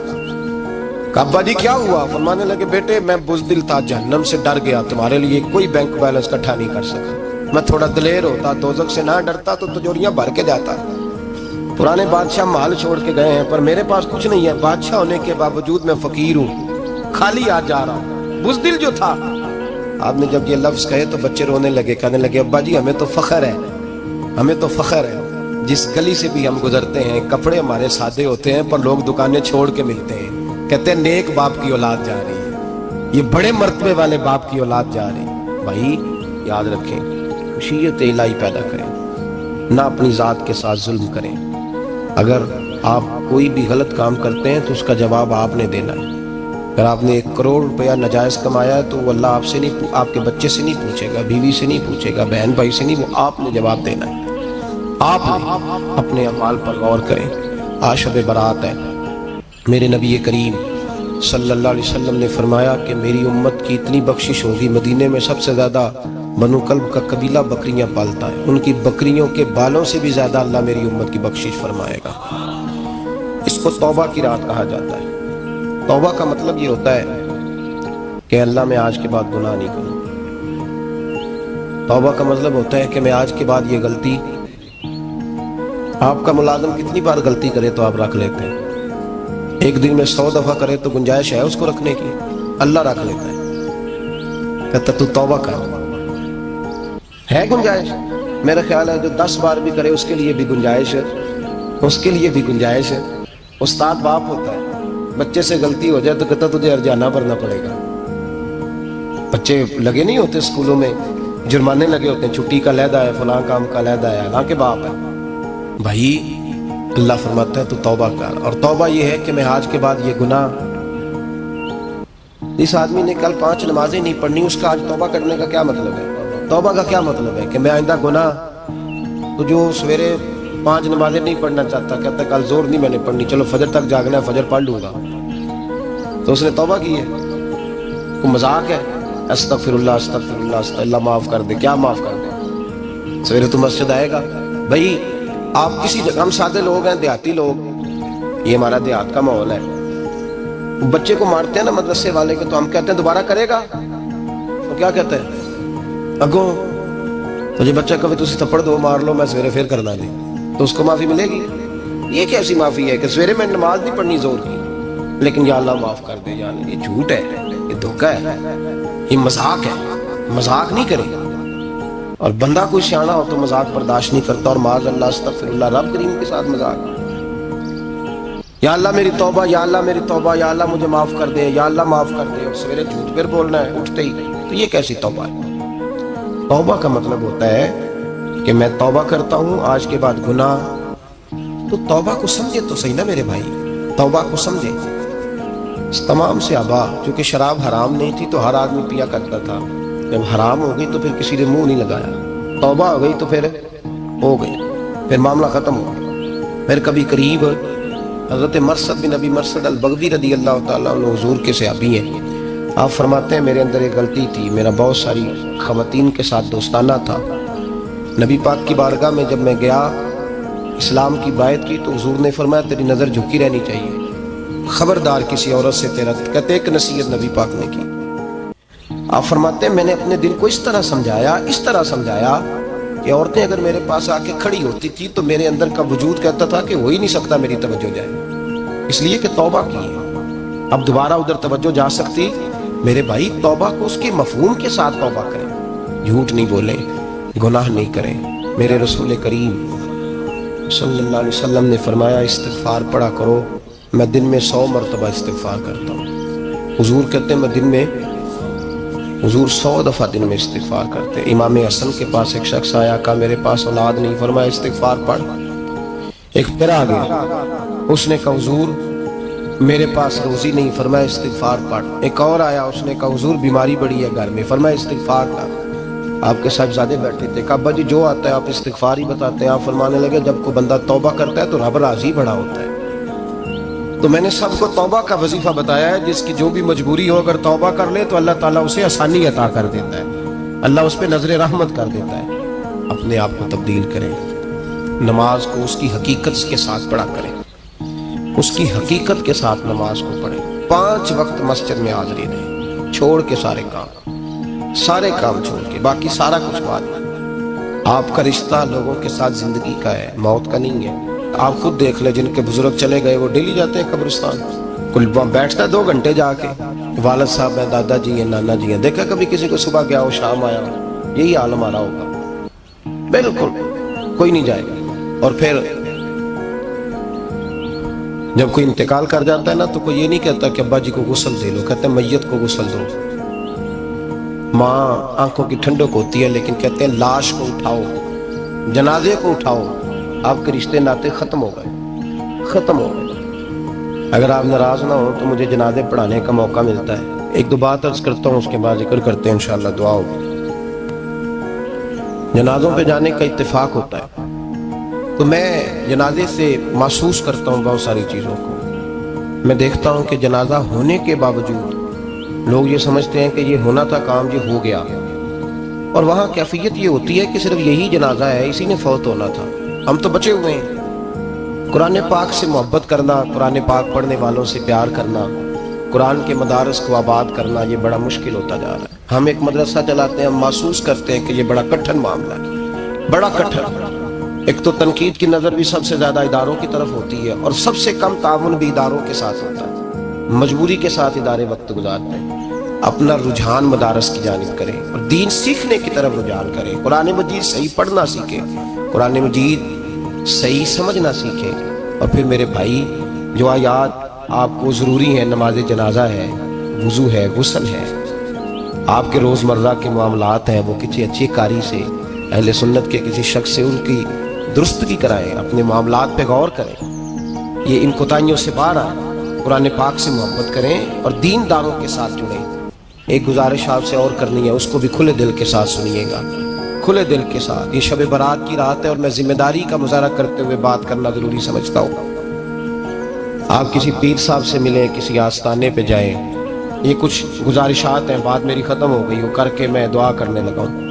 کہا ابا جی کیا ہوا؟ فرمانے لگے بیٹے میں بزدل تھا، جہنم سے ڈر گیا، تمہارے لیے کوئی بینک بیلنس اکٹھا نہیں کر سکا۔ میں تھوڑا دلیر ہوتا، دوزخ سے نہ ڈرتا تو تجوریاں بھر کے جاتا۔ پرانے بادشاہ محل چھوڑ کے گئے ہیں، پر میرے پاس کچھ نہیں ہے، بادشاہ ہونے کے باوجود میں فقیر ہوں، خالی آ جا رہا ہوں۔ بزدل جو تھا، آپ نے جب یہ لفظ کہے تو بچے رونے لگے، کہنے لگے ابا جی ہمیں تو فخر ہے، جس گلی سے بھی ہم گزرتے ہیں کپڑے ہمارے سادے ہوتے ہیں پر لوگ دکانیں چھوڑ کے ملتے ہیں، کہتے ہیں نیک باپ کی اولاد جا رہی ہے، یہ بڑے مرتبے والے باپ کی اولاد جا رہی ہے۔ بھائی یاد رکھیں، خشیت الہی پیدا کریں، نہ اپنی ذات کے ساتھ ظلم کریں۔ اگر آپ کوئی بھی غلط کام کرتے ہیں تو اس کا جواب آپ نے دینا ہے۔ اگر آپ نے 1 کروڑ روپیہ ناجائز کمایا ہے تو وہ اللہ آپ سے نہیں، آپ کے بچے سے نہیں پوچھے گا، بیوی سے نہیں پوچھے گا، بہن بھائی سے نہیں، وہ آپ نے جواب دینا ہے۔ آپ نے اپنے اعمال پر غور کریں۔ آج شب برات ہے، میرے نبی کریم صلی اللہ علیہ وسلم نے فرمایا کہ میری امت کی اتنی بخشش ہوگی، مدینے میں سب سے زیادہ بنو کلب کا قبیلہ بکریاں پالتا ہے، ان کی بکریوں کے بالوں سے بھی زیادہ اللہ میری امت کی بخشش فرمائے گا۔ اس کو توبہ کی رات کہا جاتا ہے۔ توبہ کا مطلب یہ ہوتا ہے کہ اللہ میں آج کے بعد گناہ نہیں کروں۔ توبہ کا مطلب ہوتا ہے کہ میں آج کے بعد یہ غلطی، آپ کا ملازم کتنی بار غلطی کرے تو آپ رکھ لیتے ہیں، ایک دن میں 100 دفعہ کرے تو گنجائش ہے اس کو رکھنے کی؟ اللہ رکھ لیتا ہے، کہتا تو توبہ کر، ہے گنجائش؟ میرا خیال ہے جو 10 بار بھی کرے اس کے لیے بھی گنجائش ہے، اس کے لیے بھی گنجائش ہے۔ استاد باپ ہوتا ہے، بچے سے غلطی ہو جائے تو کہتا تجھے ارجانہ بھرنا پڑے گا۔ بچے لگے نہیں ہوتے اسکولوں میں، جرمانے لگے ہوتے ہیں، چھٹی کا علیحدہ ہے، فلاں کام کا علیحدہ ہے، حالانکہ باپ ہے۔ بھائی اللہ فرماتا ہے تو توبہ کر، اور توبہ یہ ہے کہ میں آج کے بعد یہ گناہ، اس آدمی نے کل 5 نمازیں نہیں پڑھنی، اس کا آج توبہ کرنے کا کیا مطلب ہے؟ توبہ کا کیا مطلب ہے کہ میں آئندہ گناہ، تو جو سویرے 5 نمازیں نہیں پڑھنا چاہتا، کہتا کل زور نہیں میں نے پڑھنی، چلو فجر تک جاگنا ہے، فجر پڑھ لوں گا، تو اس نے توبہ کی ہے؟ کوئی مذاق ہے؟ استغفر اللہ استغفر اللہ، اللہ معاف کر دے، کیا معاف کر دے؟ سویرے تو مسجد آئے گا۔ بھائی آپ کسی جگہ، ہم سادے لوگ ہیں، دیہاتی لوگ، یہ ہمارا دیہات کا ماحول ہے، بچے کو مارتے ہیں نا مدرسے والے کے، تو ہم کہتے ہیں دوبارہ کرے گا، تو کیا کہتے ہیں؟ اگوں تجھے بچہ کبھی تسی تھپڑ دو مار لو، میں سویرے پھر کرنا دی، تو اس کو معافی ملے گی؟ یہ کیسی معافی ہے کہ سویرے میں نماز نہیں پڑھنی زور کی، لیکن یا اللہ معاف کر دے؟ یعنی یہ جھوٹ ہے، یہ دھوکہ ہے، یہ مذاق ہے، مذاق نہیں کرے گا۔ اور بندہ کوئی سیاںا ہو تو مذاق برداشت نہیں کرتا، اور معاذ اللہ استغفر اللہ، رب کریم کے ساتھ مذاق۔ یا اللہ میری توبہ، یا اللہ میری توبہ، یا اللہ مجھے معاف کر دے، یا اللہ معاف کر دے، اور سویرے جھوٹ پھر بولنا ہے اٹھتے ہی، تو یہ کیسی توبہ ہے؟ توبہ کا مطلب ہوتا ہے کہ میں توبہ کرتا ہوں آج کے بعد گناہ، تو توبہ کو سمجھے تو صحیح نا میرے بھائی، توبہ کو سمجھے۔ اس تمام سے آبا، چونکہ شراب حرام نہیں تھی تو ہر آدمی پیا کرتا تھا، جب حرام ہو گئی تو پھر کسی نے منہ نہیں لگایا، توبہ ہو گئی تو پھر ہو گئی، پھر معاملہ ختم ہو گیا۔ پھر کبھی قریب حضرت مرثد بن ابی مرثد البغوی رضی اللہ تعالیٰ عنہ حضور کے صحابی ہیں، آپ فرماتے ہیں میرے اندر ایک غلطی تھی، میرا بہت ساری خواتین کے ساتھ دوستانہ تھا۔ نبی پاک کی بارگاہ میں جب میں گیا اسلام کی بائت کی تو حضور نے فرمایا تیری نظر جھکی رہنی چاہیے، خبردار کسی عورت سے تیرا، کہتے ایک نصیحت نبی پاک نے کی۔ آپ فرماتے ہیں میں نے اپنے دل کو اس طرح سمجھایا کہ عورتیں اگر میرے پاس آ کے کھڑی ہوتی تھی تو میرے اندر کا وجود کہتا تھا کہ ہو ہی نہیں سکتا میری توجہ جائے، اس لیے کہ توبہ کی ہے، اب دوبارہ ادھر توجہ جا سکتی۔ میرے بھائی توبہ کو اس کے مفہوم کے ساتھ توبہ کریں، جھوٹ نہیں بولیں، گناہ نہیں کریں۔ میرے رسول کریم صلی اللہ علیہ وسلم نے فرمایا استغفار پڑھا کرو، میں دن میں 100 مرتبہ استغفار کرتا ہوں۔ حضور کہتے ہیں میں دن میں، حضور 100 دفعہ دن میں استغفار کرتے۔ امام حسن کے پاس ایک شخص آیا، کہا میرے پاس اولاد نہیں، فرمایا استغفار پڑھ۔ ایک پھر آ گیا، اس نے کہا حضور میرے پاس روزی نہیں، فرمایا استغفار پڑھ۔ ایک اور آیا، اس نے کہا حضور بیماری بڑی ہے گھر میں، فرمایا استغفار کر۔ آپ کے صاحبزادے بیٹھے تھے، کہا ابا جی جو آتا ہے آپ استغفار ہی بتاتے ہیں۔ آپ فرمانے لگے جب کوئی بندہ توبہ کرتا ہے تو رب راضی بڑا ہوتا ہے۔ تو میں نے سب کو توبہ کا وظیفہ بتایا ہے، جس کی جو بھی مجبوری ہو اگر توبہ کر لے تو اللہ تعالیٰ اسے آسانی عطا کر دیتا ہے، اللہ اس پہ نظر رحمت کر دیتا ہے۔ اپنے آپ کو تبدیل کریں، نماز کو اس کی حقیقت کے ساتھ پڑھا کریں، اس کی حقیقت کے ساتھ نماز کو پڑھیں۔ 5 وقت مسجد میں حاضری دیں، چھوڑ کے سارے کام چھوڑ کے، باقی سارا کچھ بعد میں۔ آپ کا رشتہ لوگوں کے ساتھ زندگی کا ہے، موت کا نہیں ہے۔ آپ خود دیکھ لیں، جن کے بزرگ چلے گئے وہ ڈیلی جاتے ہیں قبرستان، کوئی بیٹھتا ہے 2 گھنٹے جا کے، والد صاحب ہیں، دادا جی ہیں، نانا جی ہیں، دیکھا کبھی کسی کو صبح گیا ہو شام آیا ہو؟ یہی حال ہمارا ہوگا، بالکل کوئی نہیں جائے گا۔ اور پھر جب کوئی انتقال کر جاتا ہے نا تو کوئی یہ نہیں کہتا کہ ابا جی کو غسل دے لو، کہتے ہیں میت کو غسل دو۔ ماں آنکھوں کی ٹھنڈک ہوتی ہے لیکن کہتے ہیں لاش کو اٹھاؤ، جنازے کو اٹھاؤ۔ آپ کے رشتے ناطے ختم ہو گئے۔ اگر آپ ناراض نہ ہو تو مجھے جنازے پڑھانے کا موقع ملتا ہے، 1-2 بات عرض کرتا ہوں، اس کے بعد ذکر کرتے ہیں انشاءاللہ، دعا ہوگی۔ جنازوں پہ جانے کا اتفاق ہوتا ہے تو میں جنازے سے محسوس کرتا ہوں بہت ساری چیزوں کو۔ میں دیکھتا ہوں کہ جنازہ ہونے کے باوجود لوگ یہ سمجھتے ہیں کہ یہ ہونا تھا کام، یہ ہو گیا، اور وہاں کیفیت یہ ہوتی ہے کہ صرف یہی جنازہ ہے، اسی نے فوت ہونا تھا، ہم تو بچے ہوئے ہیں۔ قرآن پاک سے محبت کرنا، قرآن پاک پڑھنے والوں سے پیار کرنا، قرآن کے مدارس کو آباد کرنا، یہ بڑا مشکل ہوتا جا رہا ہے۔ ہم ایک مدرسہ چلاتے ہیں، ہم محسوس کرتے ہیں کہ یہ بڑا کٹھن معاملہ ہے، بڑا کٹھن۔ ایک تو تنقید کی نظر بھی سب سے زیادہ اداروں کی طرف ہوتی ہے، اور سب سے کم تعاون بھی اداروں کے ساتھ ہوتا ہے۔ مجبوری کے ساتھ ادارے وقت گزارتے ہیں۔ اپنا رجحان مدارس کی جانب کریں اور دین سیکھنے کی طرف رجحان کریں۔ قرآن مجید صحیح پڑھنا سیکھیں، قرآن مجید صحیح سمجھنا سیکھیں۔ اور پھر میرے بھائی جو آیات آپ کو ضروری ہیں، نماز جنازہ ہے، وضو ہے، غسل ہے، آپ کے روزمرہ کے معاملات ہیں، وہ کسی اچھی کاری سے، اہل سنت کے کسی شخص سے ان کی درستگی کرائیں، اپنے معاملات پہ غور کریں، یہ ان کوتاہیوں سے باہر آئیں، قرآن پاک سے محبت کریں اور دین داروں کے ساتھ جڑیں۔ ایک گزارش آپ سے اور کرنی ہے، اس کو بھی کھلے دل کے ساتھ سنیے گا، کھلے دل کے ساتھ۔ یہ شب برات کی رات ہے اور میں ذمہ داری کا مظاہرہ کرتے ہوئے بات کرنا ضروری سمجھتا ہوں۔ آپ کسی پیر صاحب سے ملیں، کسی آستانے پہ جائیں، یہ کچھ گزارشات ہیں، بات میری ختم ہو گئی، وہ کر کے میں دعا کرنے لگا ہوں،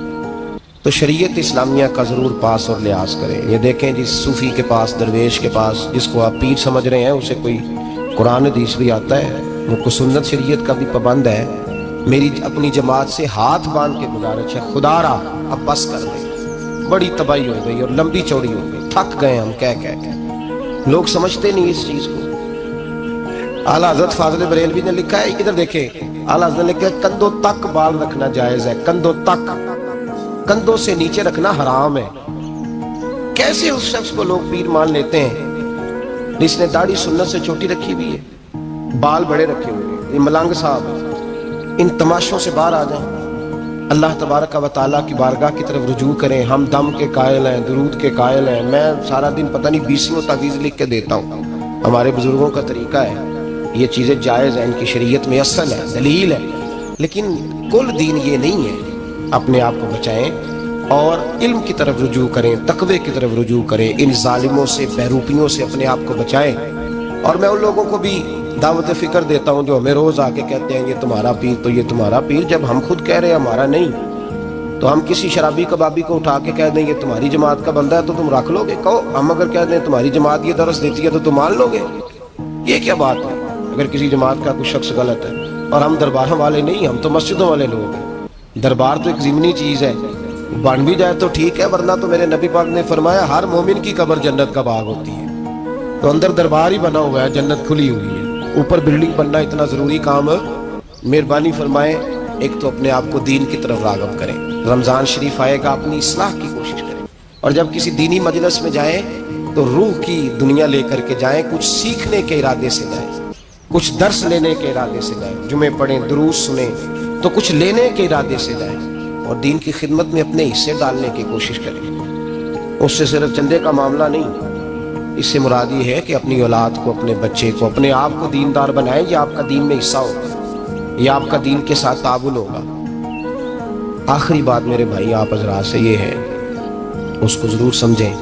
تو شریعت اسلامیہ کا ضرور پاس اور لحاظ کریں۔ یہ دیکھیں جس صوفی کے پاس، درویش کے پاس، جس کو آپ پیر سمجھ رہے ہیں، اسے کوئی قرآن حدیث بھی آتا ہے، وہ کو سنت شریعت کا بھی پابند ہے۔ میری اپنی جماعت سے ہاتھ باندھ کے گزارش ہے، خدا را اب بس کر دیں، بڑی تباہی ہو گئی اور لمبی چوڑی ہو گئی، تھک گئے ہم کہہ کے۔ لوگ سمجھتے نہیں اس چیز کو۔ اعلیٰ حضرت فاضل بریلوی نے لکھا ہے، ادھر دیکھیں، اعلیٰ حضرت نے لکھا ہے کندھوں تک بال رکھنا جائز ہے، کندھوں تک، کندھوں سے نیچے رکھنا حرام ہے۔ کیسے اس شخص کو لوگ پیر مان لیتے ہیں جس نے داڑھی سنت سے چھوٹی رکھی ہوئی ہے، بال بڑے رکھے ہوئے ہیں؟ یہ ملنگ صاحب، ان تماشوں سے باہر آ جائیں، اللہ تبارک و تعالیٰ کی بارگاہ کی طرف رجوع کریں۔ ہم دم کے قائل ہیں، درود کے قائل ہیں، میں سارا دن پتہ نہیں 20 تعویذ لکھ کے دیتا ہوں، ہمارے بزرگوں کا طریقہ ہے، یہ چیزیں جائز ہیں، ان کی شریعت میں اصل ہے، دلیل ہے، لیکن کل دین یہ نہیں ہے۔ اپنے آپ کو بچائیں، اور علم کی طرف رجوع کریں، تقوی کی طرف رجوع کریں، ان ظالموں سے، بہروپیوں سے اپنے آپ کو بچائیں۔ اور میں ان لوگوں کو بھی دعوت فکر دیتا ہوں جو ہمیں روز آ کے کہتے ہیں یہ تمہارا پیر تو یہ تمہارا پیر، جب ہم خود کہہ رہے ہیں ہمارا نہیں، تو ہم کسی شرابی کبابی کو اٹھا کے کہہ دیں یہ تمہاری جماعت کا بندہ ہے تو تم رکھ لو گے؟ کہو ہم اگر کہہ دیں تمہاری جماعت یہ درس دیتی ہے تو تم مان لو گے؟ یہ کیا بات ہے؟ اگر کسی جماعت کا کوئی شخص غلط ہے، اور ہم درباروں والے نہیں، ہم تو مسجدوں والے لوگ ہیں۔ دربار تو ایک ضمنی چیز ہے، بن بھی جائے تو ٹھیک ہے، ورنہ تو میرے نبی پاک نے فرمایا ہر مومن کی قبر جنت کا باغ ہوتی ہے، تو اندر دربار ہی بنا ہوا ہے، جنت کھلی ہوئی ہے، اوپر بلڈنگ بننا اتنا ضروری کام ہے؟ مہربانی فرمائیں ایک تو اپنے آپ کو دین کی طرف راغب کریں، رمضان شریف آئے گا اپنی اصلاح کی کوشش کریں، اور جب کسی دینی مجلس میں جائیں تو روح کی دنیا لے کر کے جائیں، کچھ سیکھنے کے ارادے سے جائیں، کچھ درس لینے کے ارادے سے جائیں، جمعے پڑھیں، دروس سنیں تو کچھ لینے کے ارادے سے جائیں، اور دین کی خدمت میں اپنے حصے ڈالنے کی کوشش کریں۔ اس سے صرف چندے کا معاملہ نہیں، اس سے مراد یہ ہے کہ اپنی اولاد کو، اپنے بچے کو، اپنے آپ کو دیندار بنائیں، یہ آپ کا دین میں حصہ ہوگا، یہ آپ کا دین کے ساتھ تعاون ہوگا۔ آخری بات میرے بھائی آپ حضرات سے یہ ہے، اس کو ضرور سمجھیں،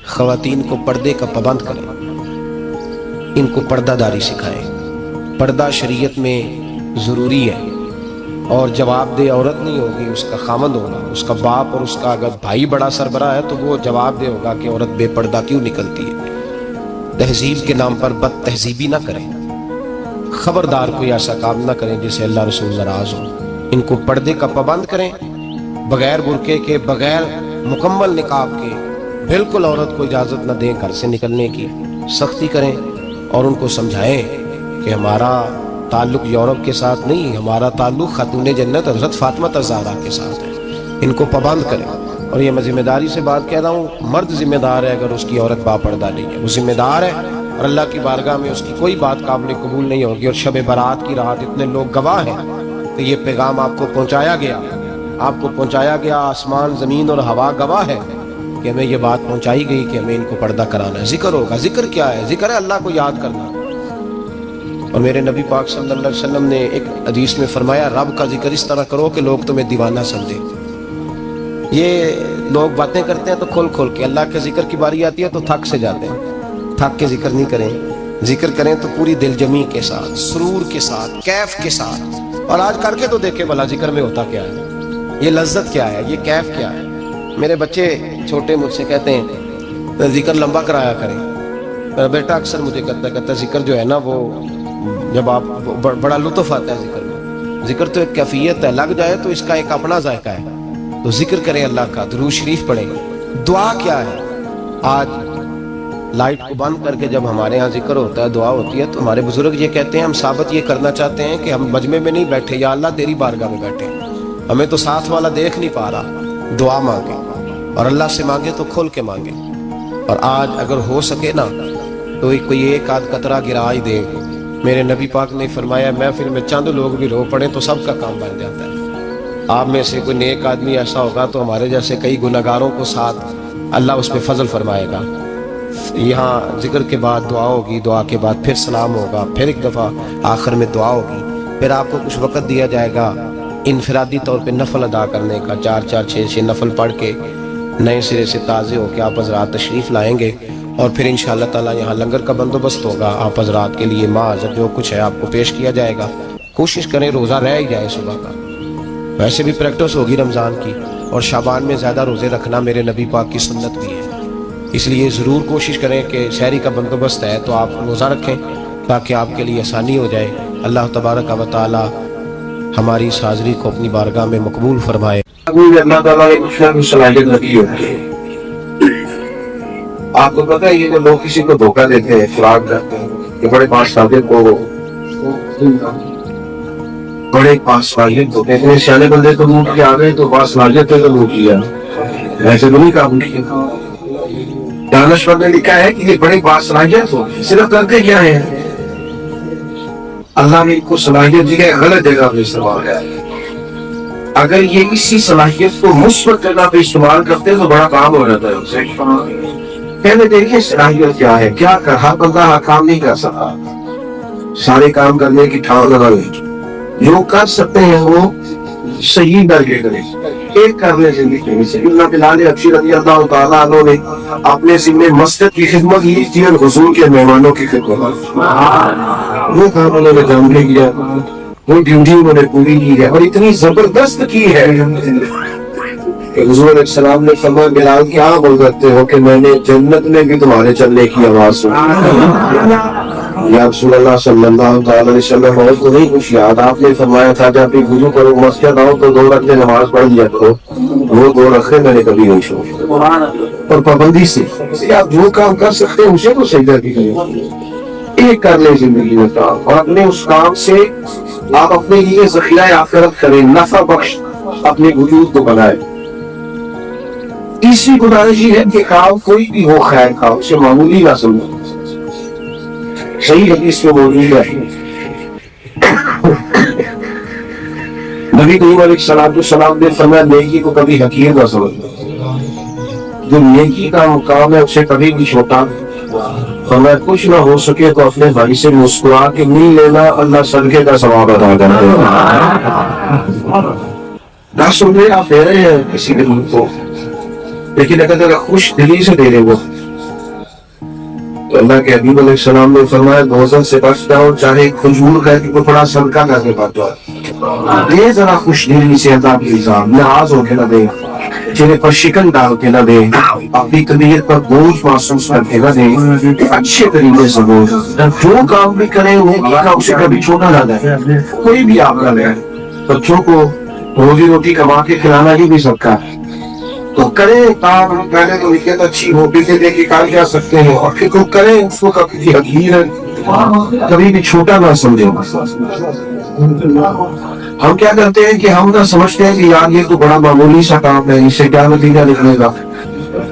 خواتین کو پردے کا پابند کریں، ان کو پردہ داری سکھائیں۔ پردہ شریعت میں ضروری ہے، اور جواب دہ عورت نہیں ہوگی، اس کا خامند ہوگا، اس کا باپ، اور اس کا اگر بھائی بڑا سربراہ ہے تو وہ جواب دہ ہوگا کہ عورت بے پردہ کیوں نکلتی ہے۔ تہذیب کے نام پر بد تہذیبی نہ کریں، خبردار کوئی ایسا کام نہ کریں جس سے اللہ رسول ناراض ہو۔ ان کو پردے کا پابند کریں، بغیر برقعے کے، بغیر مکمل نقاب کے، بالکل عورت کو اجازت نہ دیں گھر سے نکلنے کی، سختی کریں، اور ان کو سمجھائیں کہ ہمارا تعلق یورپ کے ساتھ نہیں، ہمارا تعلق خاتون جنت حضرت فاطمہ الزہرا کے ساتھ ہے۔ ان کو پابند کریں، اور یہ میں ذمہ داری سے بات کہہ رہا ہوں، مرد ذمہ دار ہے اگر اس کی عورت باپردہ نہیں ہے، وہ ذمہ دار ہے، اور اللہ کی بارگاہ میں اس کی کوئی بات قابل قبول نہیں ہوگی۔ اور شب برات کی رات اتنے لوگ گواہ ہیں کہ یہ پیغام آپ کو پہنچایا گیا، آپ کو پہنچایا گیا، آسمان زمین اور ہوا گواہ ہے کہ ہمیں یہ بات پہنچائی گئی کہ ہمیں ان کو پردہ کرانا ہے۔ ذکر ہوگا، ذکر کیا ہے؟ ذکر ہے اللہ کو یاد کرنا۔ اور میرے نبی پاک صلی اللہ علیہ وسلم نے ایک حدیث میں فرمایا رب کا ذکر اس طرح کرو کہ لوگ تمہیں دیوانہ سمجھیں۔ یہ لوگ باتیں کرتے ہیں تو کھول کھول کے، اللہ کے ذکر کی باری آتی ہے تو تھک سے جاتے ہیں، تھک کے ذکر نہیں کریں، ذکر کریں تو پوری دل جمی کے ساتھ، سرور کے ساتھ، کیف کے ساتھ۔ اور آج کر کے تو دیکھیں بھلا ذکر میں ہوتا کیا ہے، یہ لذت کیا ہے، یہ کیف کیا ہے۔ میرے بچے چھوٹے مجھ سے کہتے ہیں ذکر لمبا کرایا کریں، بیٹا اکثر مجھے کہتا ہے ذکر جو ہے نا وہ جب آپ بڑا لطف آتا ہے ذکر میں، ذکر تو ایک کیفیت ہے، لگ جائے تو اس کا ایک اپنا ذائقہ ہے، تو ذکر کریں اللہ کا، درود شریف پڑھیں۔ دعا کیا ہے؟ آج لائٹ کو بند کر کے جب ہمارے ہاں ذکر ہوتا ہے، دعا ہوتی ہے، تو ہمارے بزرگ یہ کہتے ہیں، ہم ثابت یہ کرنا چاہتے ہیں کہ ہم مجمع میں نہیں بیٹھے، یا اللہ تیری بارگاہ میں بیٹھے، ہمیں تو ساتھ والا دیکھ نہیں پا رہا، دعا مانگیں، اور اللہ سے مانگیں تو کھول کے مانگیں۔ اور آج اگر ہو سکے نا تو کوئی ایک آدھ قطرہ گرا ہی دے۔ میرے نبی پاک نے فرمایا محفل میں چند لوگ بھی رو پڑیں تو سب کا کام بن جاتا ہے۔ آپ میں سے کوئی نیک آدمی ایسا ہوگا تو ہمارے جیسے کئی گناہگاروں کو ساتھ اللہ اس پہ فضل فرمائے گا۔ یہاں ذکر کے بعد دعا ہوگی، دعا کے بعد پھر سلام ہوگا، پھر ایک دفعہ آخر میں دعا ہوگی، پھر آپ کو کچھ وقت دیا جائے گا انفرادی طور پہ نفل ادا کرنے کا، 4 6 نفل پڑھ کے نئے سرے سے تازے ہو کے آپ حضرات تشریف لائیں گے، اور پھر انشاءاللہ تعالیٰ یہاں لنگر کا بندوبست ہوگا، آپ حضرات کے لیے معذر جو کچھ ہے آپ کو پیش کیا جائے گا۔ کوشش کریں روزہ رہ ہی جائے صبح کا، ویسے بھی پریکٹس ہوگی رمضان کی، اور شعبان میں زیادہ روزے رکھنا میرے نبی پاک کی سنت بھی ہے، اس لیے ضرور کوشش کریں کہ سحری کا بندوبست ہے تو آپ روزہ رکھیں تاکہ آپ کے لیے آسانی ہو جائے۔ اللہ تبارک و تعالی ہماری اس حاضری کو اپنی بارگاہ میں مقبول فرمائے۔ اللہ تعالیٰ نے کچھ نہ کچھ صلاحیت رکھی ہوتی ہے۔ آپ کو پتہ ہے یہ جو لوگ کسی کو دھوکہ دیتے ہیں، فراڈ کرتے ہیں، کہ بڑے پاس صادق کو بڑے پاس صلاحیت ہوتے ہیں، اتنے سیانے بندے تو لوٹ کے آ گئے تو پاس صلاحیت ہے تو لوٹ لیا، ویسے تو نہیں کام کیا۔ دانشور نے لکھا ہے کہ یہ بڑے پاس صلاحیت ہو، صرف کرتے کیا ہے؟ اللہ نے ان کو صلاحیت دی ہے، غلط جگہ پہ استعمال کیا ہے۔ اگر یہ اسی صلاحیت کو مثبت جگہ پہ استعمال کرتے تو بڑا کام ہو جاتا ہے۔ پہلے دیکھیں صلاحیت کیا ہے، کیا کر ہر بندہ ہر کام نہیں کر سکتا، سارے کام کرنے کی ٹھاؤ لگا لے، جو کر سکتے ہیں وہ صحیح درجے کریں۔ ایک کرنے زندگی میں سیدنا بلال حبشی رضی اللہ تعالیٰ عنہ نے اپنے ذمہ مسجد کی خدمت لی تھی اور حضور کے مہمانوں کی خدمت. وہ کام انہوں نے جام لے کیا, وہ ڈیوٹی انہوں نے پوری کی ہے اور اتنی زبردست کی ہے کہ حضور علیہ السلام نے فرمایا بلال کیا بول کرتے ہو کہ میں نے جنت میں بھی تمہارے چلنے کی آواز سنی. یا رسول اللہ صلی اللہ تعالی علیہ وسلم اور تو نہیں کچھ یاد, آپ نے فرمایا تھا جب بھی وضو کرو مسجد آؤ تو 2 رکعت نماز پڑھ لیا کرو. وہ 2 رکعت میں نے کبھی نہیں چھوڑی اور پابندی سے آپ جو کام کر سکتے ہیں اسے تو سجدہ بھی کریں. ایک کر لیں زندگی میں کام اور اپنے اس کام سے آپ اپنے لیے ذخیرہ آخرت کریں, نفع بخش اپنے وجود کو بنائیں. تیسری گزارش یہ ہے کہ کام کوئی بھی ہو خیر کا اسے معمولی نہ سمجھو. صحیح حدیث میں موجود ہے نبی کریم علیہ السلام نے فرمایا نیکی کو کبھی حقیر نہ سمجھو. جو نیکی کا مقام ہے اسے کبھی بھی چھوٹا فرمایا کچھ نہ ہو سکے تو اپنے بھائی سے مسکرا کے نہیں لینا, اللہ صدقے کا ثواب ادا کرتے ہیں. نہ سن رہے آپ دے رہے ہیں کسی دن کو, لیکن اگر خوش دلی سے دے رہے وہ تو اللہ کے حبیب علیہ السلام نے فرمایا دوزخ سے بچ جاؤ, چاہے کھجور کا کہ ٹکڑا صدقہ کر کے بچ جاؤ. دے ذرا خوش دلی سے عطا کی نظام, ناراض ہو کے نہ دے, چہرے پر شکن ڈال کے نہ دے, اپنی طبیعت پر بوجھ محسوس کر کے نہ دے, اچھے طریقے سے بوجھ. جو کام بھی کریں انہیں کیا اسے کبھی چھوٹا نہ دے. کوئی بھی آپ کا لے, بچوں کو روزی روٹی کما کے کھلانا ہی بھی سب کا ہے تو کریں کام. پہلے تو نیت اچھی ہو پھر دیکھ کے کام کیا سکتے ہیں اور پھر کریں اس کو کبھی حقیر ہے کبھی بھی چھوٹا نہ سمجھیں. ہم کیا کرتے ہیں کہ ہم نہ سمجھتے ہیں کہ یار یہ تو بڑا معمولی سا کام ہے, اس سے کیا نتیجہ نکلے گا.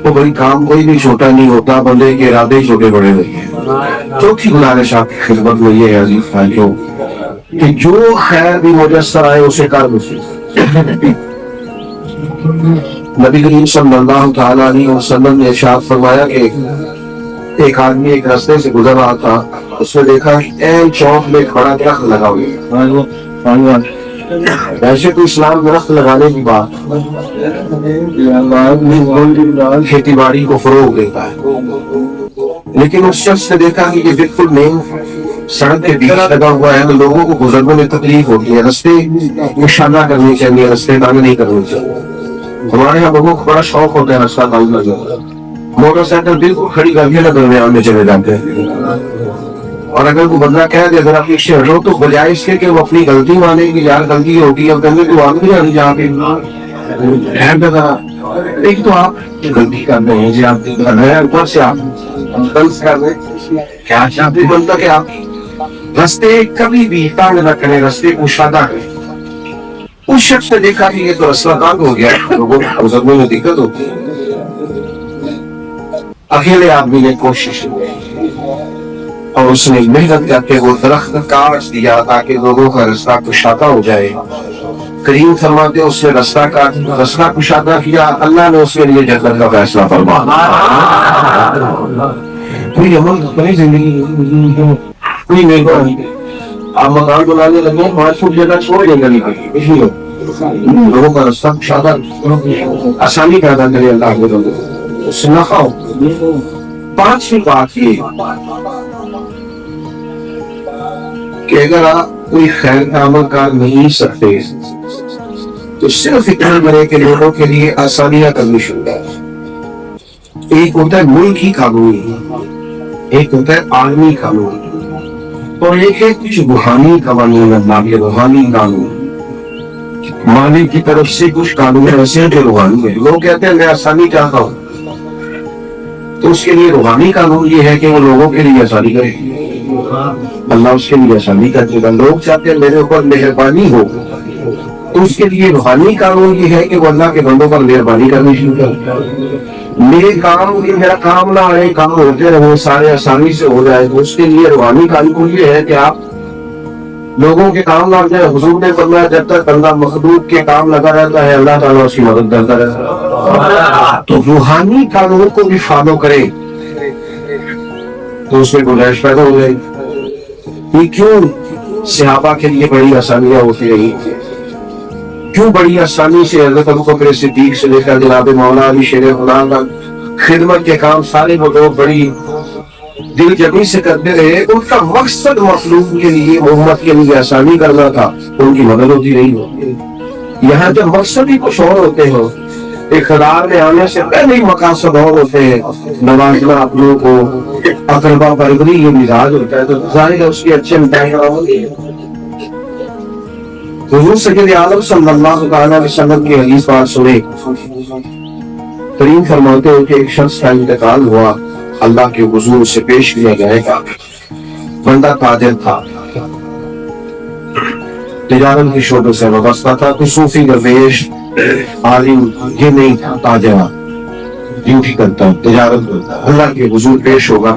تو بھائی کام کوئی بھی چھوٹا نہیں ہوتا, بندے کے ارادے چھوٹے بڑے ہوتے ہیں. چوتھی گزارش آپ کی خدمت میں یہ ہے عزیز بھائیوں کہ جو خیر بھی میسر آئے اسے کر دو. نبی کریم صلی اللہ تعالی علیہ وسلم نے ارشاد فرمایا کہ ایک آدمی ایک راستے سے گزر رہا تھا, اس نے دیکھا این چوک میں ایک بڑا درخت لگا ہوا ہے. ویسے تو اسلام درخت لگانے کی بات کھیتی باڑی کو فروغ دیتا ہے, لیکن اس شخص نے دیکھا کہ یہ بالکل مین سڑک کے بیچ لگا ہوا ہے, لوگوں کو گزرنے میں تکلیف ہوتی ہے, رستے اشارہ کرنے چاہیے, رستے تانگ نہیں کرنے چاہیے. ہمارے یہاں لوگوں کو بڑا شوق ہوتا ہے رستہ تانگ کرنے, موٹر سائیکل بالکل کھڑی کر کے درمیان میں چلے جاتے ہیں. اور اگر کوئی بندہ کہہ دے اگر آپ پیچھے ہٹو تو بجائے اس کے کہ وہ اپنی غلطی مانے کہ یار غلطی ہوگی, اب کہنے تو آدمی آ جہاں پہ ایک تو آپ غلطی کر رہے ہیں جی, آپ اوپر سے آپ غلط کر رہے ہیں. کیا چاہتے بنتا کہ آپ رستے کبھی بھی تانگ نہ کریں, رستے کو شادہ کریں. اس شخص نے دیکھا کہ یہ تو رستہ تانگ ہو گیا, لوگوں کو گزرنے میں دقت ہوتی ہے. اکیلے آدمی نے کوشش کی اور اس نے محنت کر کے وہ درخت کاٹ دیا تاکہ لوگوں کا رستہ کشادہ ہو جائے. کریم فرماتے اس نے رستہ کشادہ کیا, اللہ نے اس کے لیے جنت کا فیصلہ فرمایا. کوئی عمل اپنی زندگی کوئی نہیں. آپ مکان بنانے لگے 5 فٹ جگہ چھوڑ دیں گلی پہ, لوگوں کا رستہ کشادہ آسانی پیدا کرے اللہ کو, اس سے نہ کھاؤ. 5ویں بات یہ کہ اگر آپ کوئی خیر کا عمل کر نہیں سکتے تو صرف اتنا کرے کہ لوگوں کے لیے آسانیاں کرنی شروع کریں. ایک ہوتا ہے ملکی قانون, ایک ہوتا ہے عالمی قانون, اور ایک ہے کچھ روحانی قوانین. اللہ کے روحانی قانون, مالک کی طرف سے کچھ قانون ایسے ہیں جو روحانی ہے. لوگ کہتے ہیں میں آسانی چاہتا ہوں, تو اس کے لیے روحانی قانون یہ ہے کہ وہ لوگوں کے لیے آسانی کرے, اللہ اس کے لیے آسانی کر دے گا. لوگ چاہتے ہیں میرے اوپر مہربانی ہو, تو اس کے لیے روحانی قانون یہ ہے کہ وہ اللہ کے بندوں پر مہربانی کرنی شروع کرے. میرا کام نہ آئے, کام ہوتے رہے, سارے آسانی سے ہو جائے, تو اس کے لیے روحانی قانون یہ ہے کہ آپ لوگوں کے کام لگ جائے. حضور نے فرمایا جب تک بندہ مخلوق کے کام لگا رہتا ہے اللہ تعالیٰ اس کی مدد کرتا رہتا ہے. تو روحانی قانون کو بھی فالو کرے تو اس میں گنجائش پیدا ہو جائے. یہ کیوں صحابہ کے لیے بڑی آسانیاں ہوتی رہی, کیوں بڑی آسانی سے حضرت ابوبکر صدیق سے لے کر جناب مولا علی شیر خدا کا خدمت کے کام سارے وہ لوگ بڑی دل جمی سے کرتے رہے. ان کا مقصد مخلوق کے لیے محمد کے لیے آسانی کرنا تھا, ان کی مدد ہوتی نہیں ہوتی. یہاں جب مقصد ہی کچھ اور ہوتے ہو, اقتدار میں آنے سے پہلے ہی مقاصد اور ہوتے ہیں, نوازنا اپنوں کو, اقربا پروری یہ مزاج ہوتا ہے, تو ظاہر ہے اس کی اچھے امتحان ہوگی. حضور سید عالم صلی اللہ علیہ وسلم کی حدیث بات سنے, کریم فرماتے ہیں کہ ایک شخص کا انتقال ہوا, اللہ کے حضور سے پیش کیا جائے گا. بندہ تاجر تھا, تجارت کے شعبے سے وابستہ تھا, تو صوفی درویش عالم یہ نہیں تھا, تاجر ڈیوٹی کرتا, تجارت کرتا. اللہ کے حضور پیش ہوگا,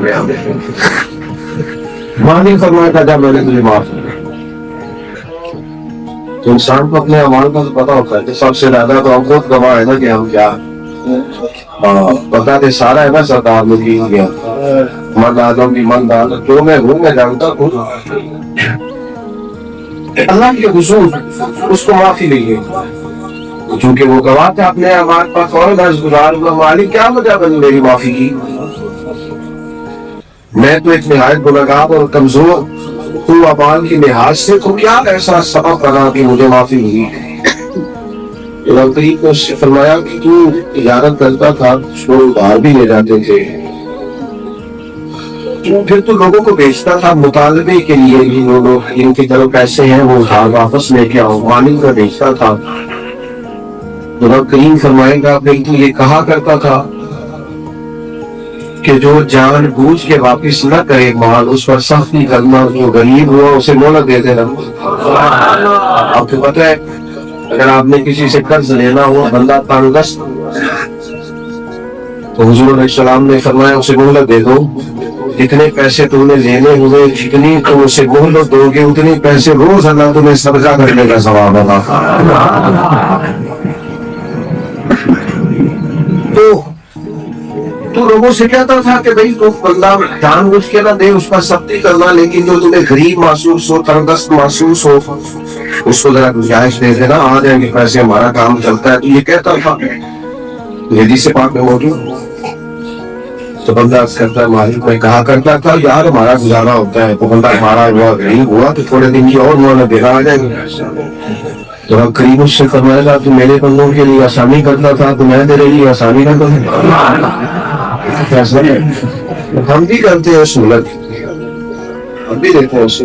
مالک فرمایا تھا جب میں نے تجھے معاف کیا. تو انسان کو اپنے اعمال کا پتا ہوتا ہے کہ سب سے زیادہ تو ہم خود گواہ ہے نا کہ ہم کیا پتا تھے سارا ہے نا سردار مدین گیا من آدم کی من دان جو میں ہوں میں جانتا ہوں. اللہ کے حضور اس کو معافی نہیں ہے, چونکہ وہ گواہ تھا اپنے اعمال پر. فوراً عرض گزار ہوا, مالک کیا وجہ بنی میری معافی کی؟ میں تو ایک نہایت گنہگار اور کمزور ہوں اعمال کی لحاظ سے, تو کیا ایسا سبب بنا کہ مجھے معافی ملی؟ نے اس سے فرمایا کہ تو تجارت کرتا تھا, اس کو باہر بھی لے جاتے تھے, پھر تو لوگوں کو بیچتا تھا مطالبے کے لیے, لوگ ان کے جو پیسے ہیں وہ واپس لے کے آؤ, مالک کا بیچتا تھا. تو رب کریم فرمائے گا کہ تو یہ کہا کرتا تھا کہ جو جان بوجھ کے واپس نہ کرے مال, اس پر سختی کرنا, جو غریب ہوا اسے مہلت دیتے رہنا. آپ کو پتہ ہے اگر آپ نے کسی سے قرض لینا ہوا, بندہ تنگ دست, تو حضور علیہ السلام نے فرمایا اسے مہلت دے دو, جتنے پیسے تم نے لینے ہوئے, جتنی تم اسے مہلت دو گے اتنے پیسے روز اللہ تمہیں صدقہ کرنے کا ثواب ہوگا. تو لوگوں سے کہتا تھا کہ بھائی تو بندہ جان بوجھ کے نہ دے, اس پر سختی کرنا, لیکن جو تمہیں غریب محسوس ہو, تنگدست محسوس ہو, اس کو ذرا گنجائش دے دینا, آ جائیں گے پیسے, ہمارا کام چلتا ہے. تو یہ کہتا تھا, حدیث پاک میں موجود. تو بندہ کرتا ہے مالک میں کہا کرتا تھا یار ہمارا گزارا ہوتا ہے, تو بندہ ہمارا ہوا غریب ہوا تو تھوڑے دن کی اور مہلت دینا, آ جائیں گے. تو اب قریب اس سے فرمایا تھا تو میرے بندوں کے لیے آسانی کرتا تھا, تو میں تیرے لیے آسانی کرتا تھا. ہم بھی کرتے ہیں سہولت, ہم بھی دیتے ہیں اسے,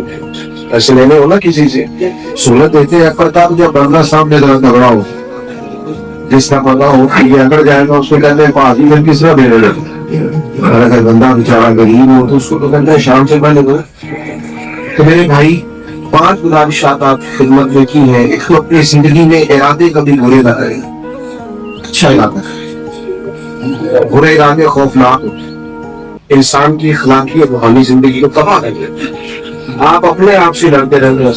ایسے لینے ہو نا کسی سے سہولت دیتے ہیں, پر تب جب بندہ سامنے ذرا تگڑا ہو, جس کا بندہ ہو یہ اگر جائے گا اس کو کہتے ہیں پاسی میں کس طرح دینے لگے. اگر بندہ بیچارہ غریب ہو تو اس کو تو کہتے ہیں شام سے پہلے دو. تو میرے بھائی 5 گزارشات آپ خدمت میں کی ہیں. ایک تو اپنی زندگی میں ارادے کبھی برے نہ کریں, اچھا ارادہ کریں. برے ارادے خوفناک انسان کی اخلاقی اور روحانی زندگی کو تباہ کر دیتے. آپ اپنے آپ سے ڈرتے رہتے ہیں,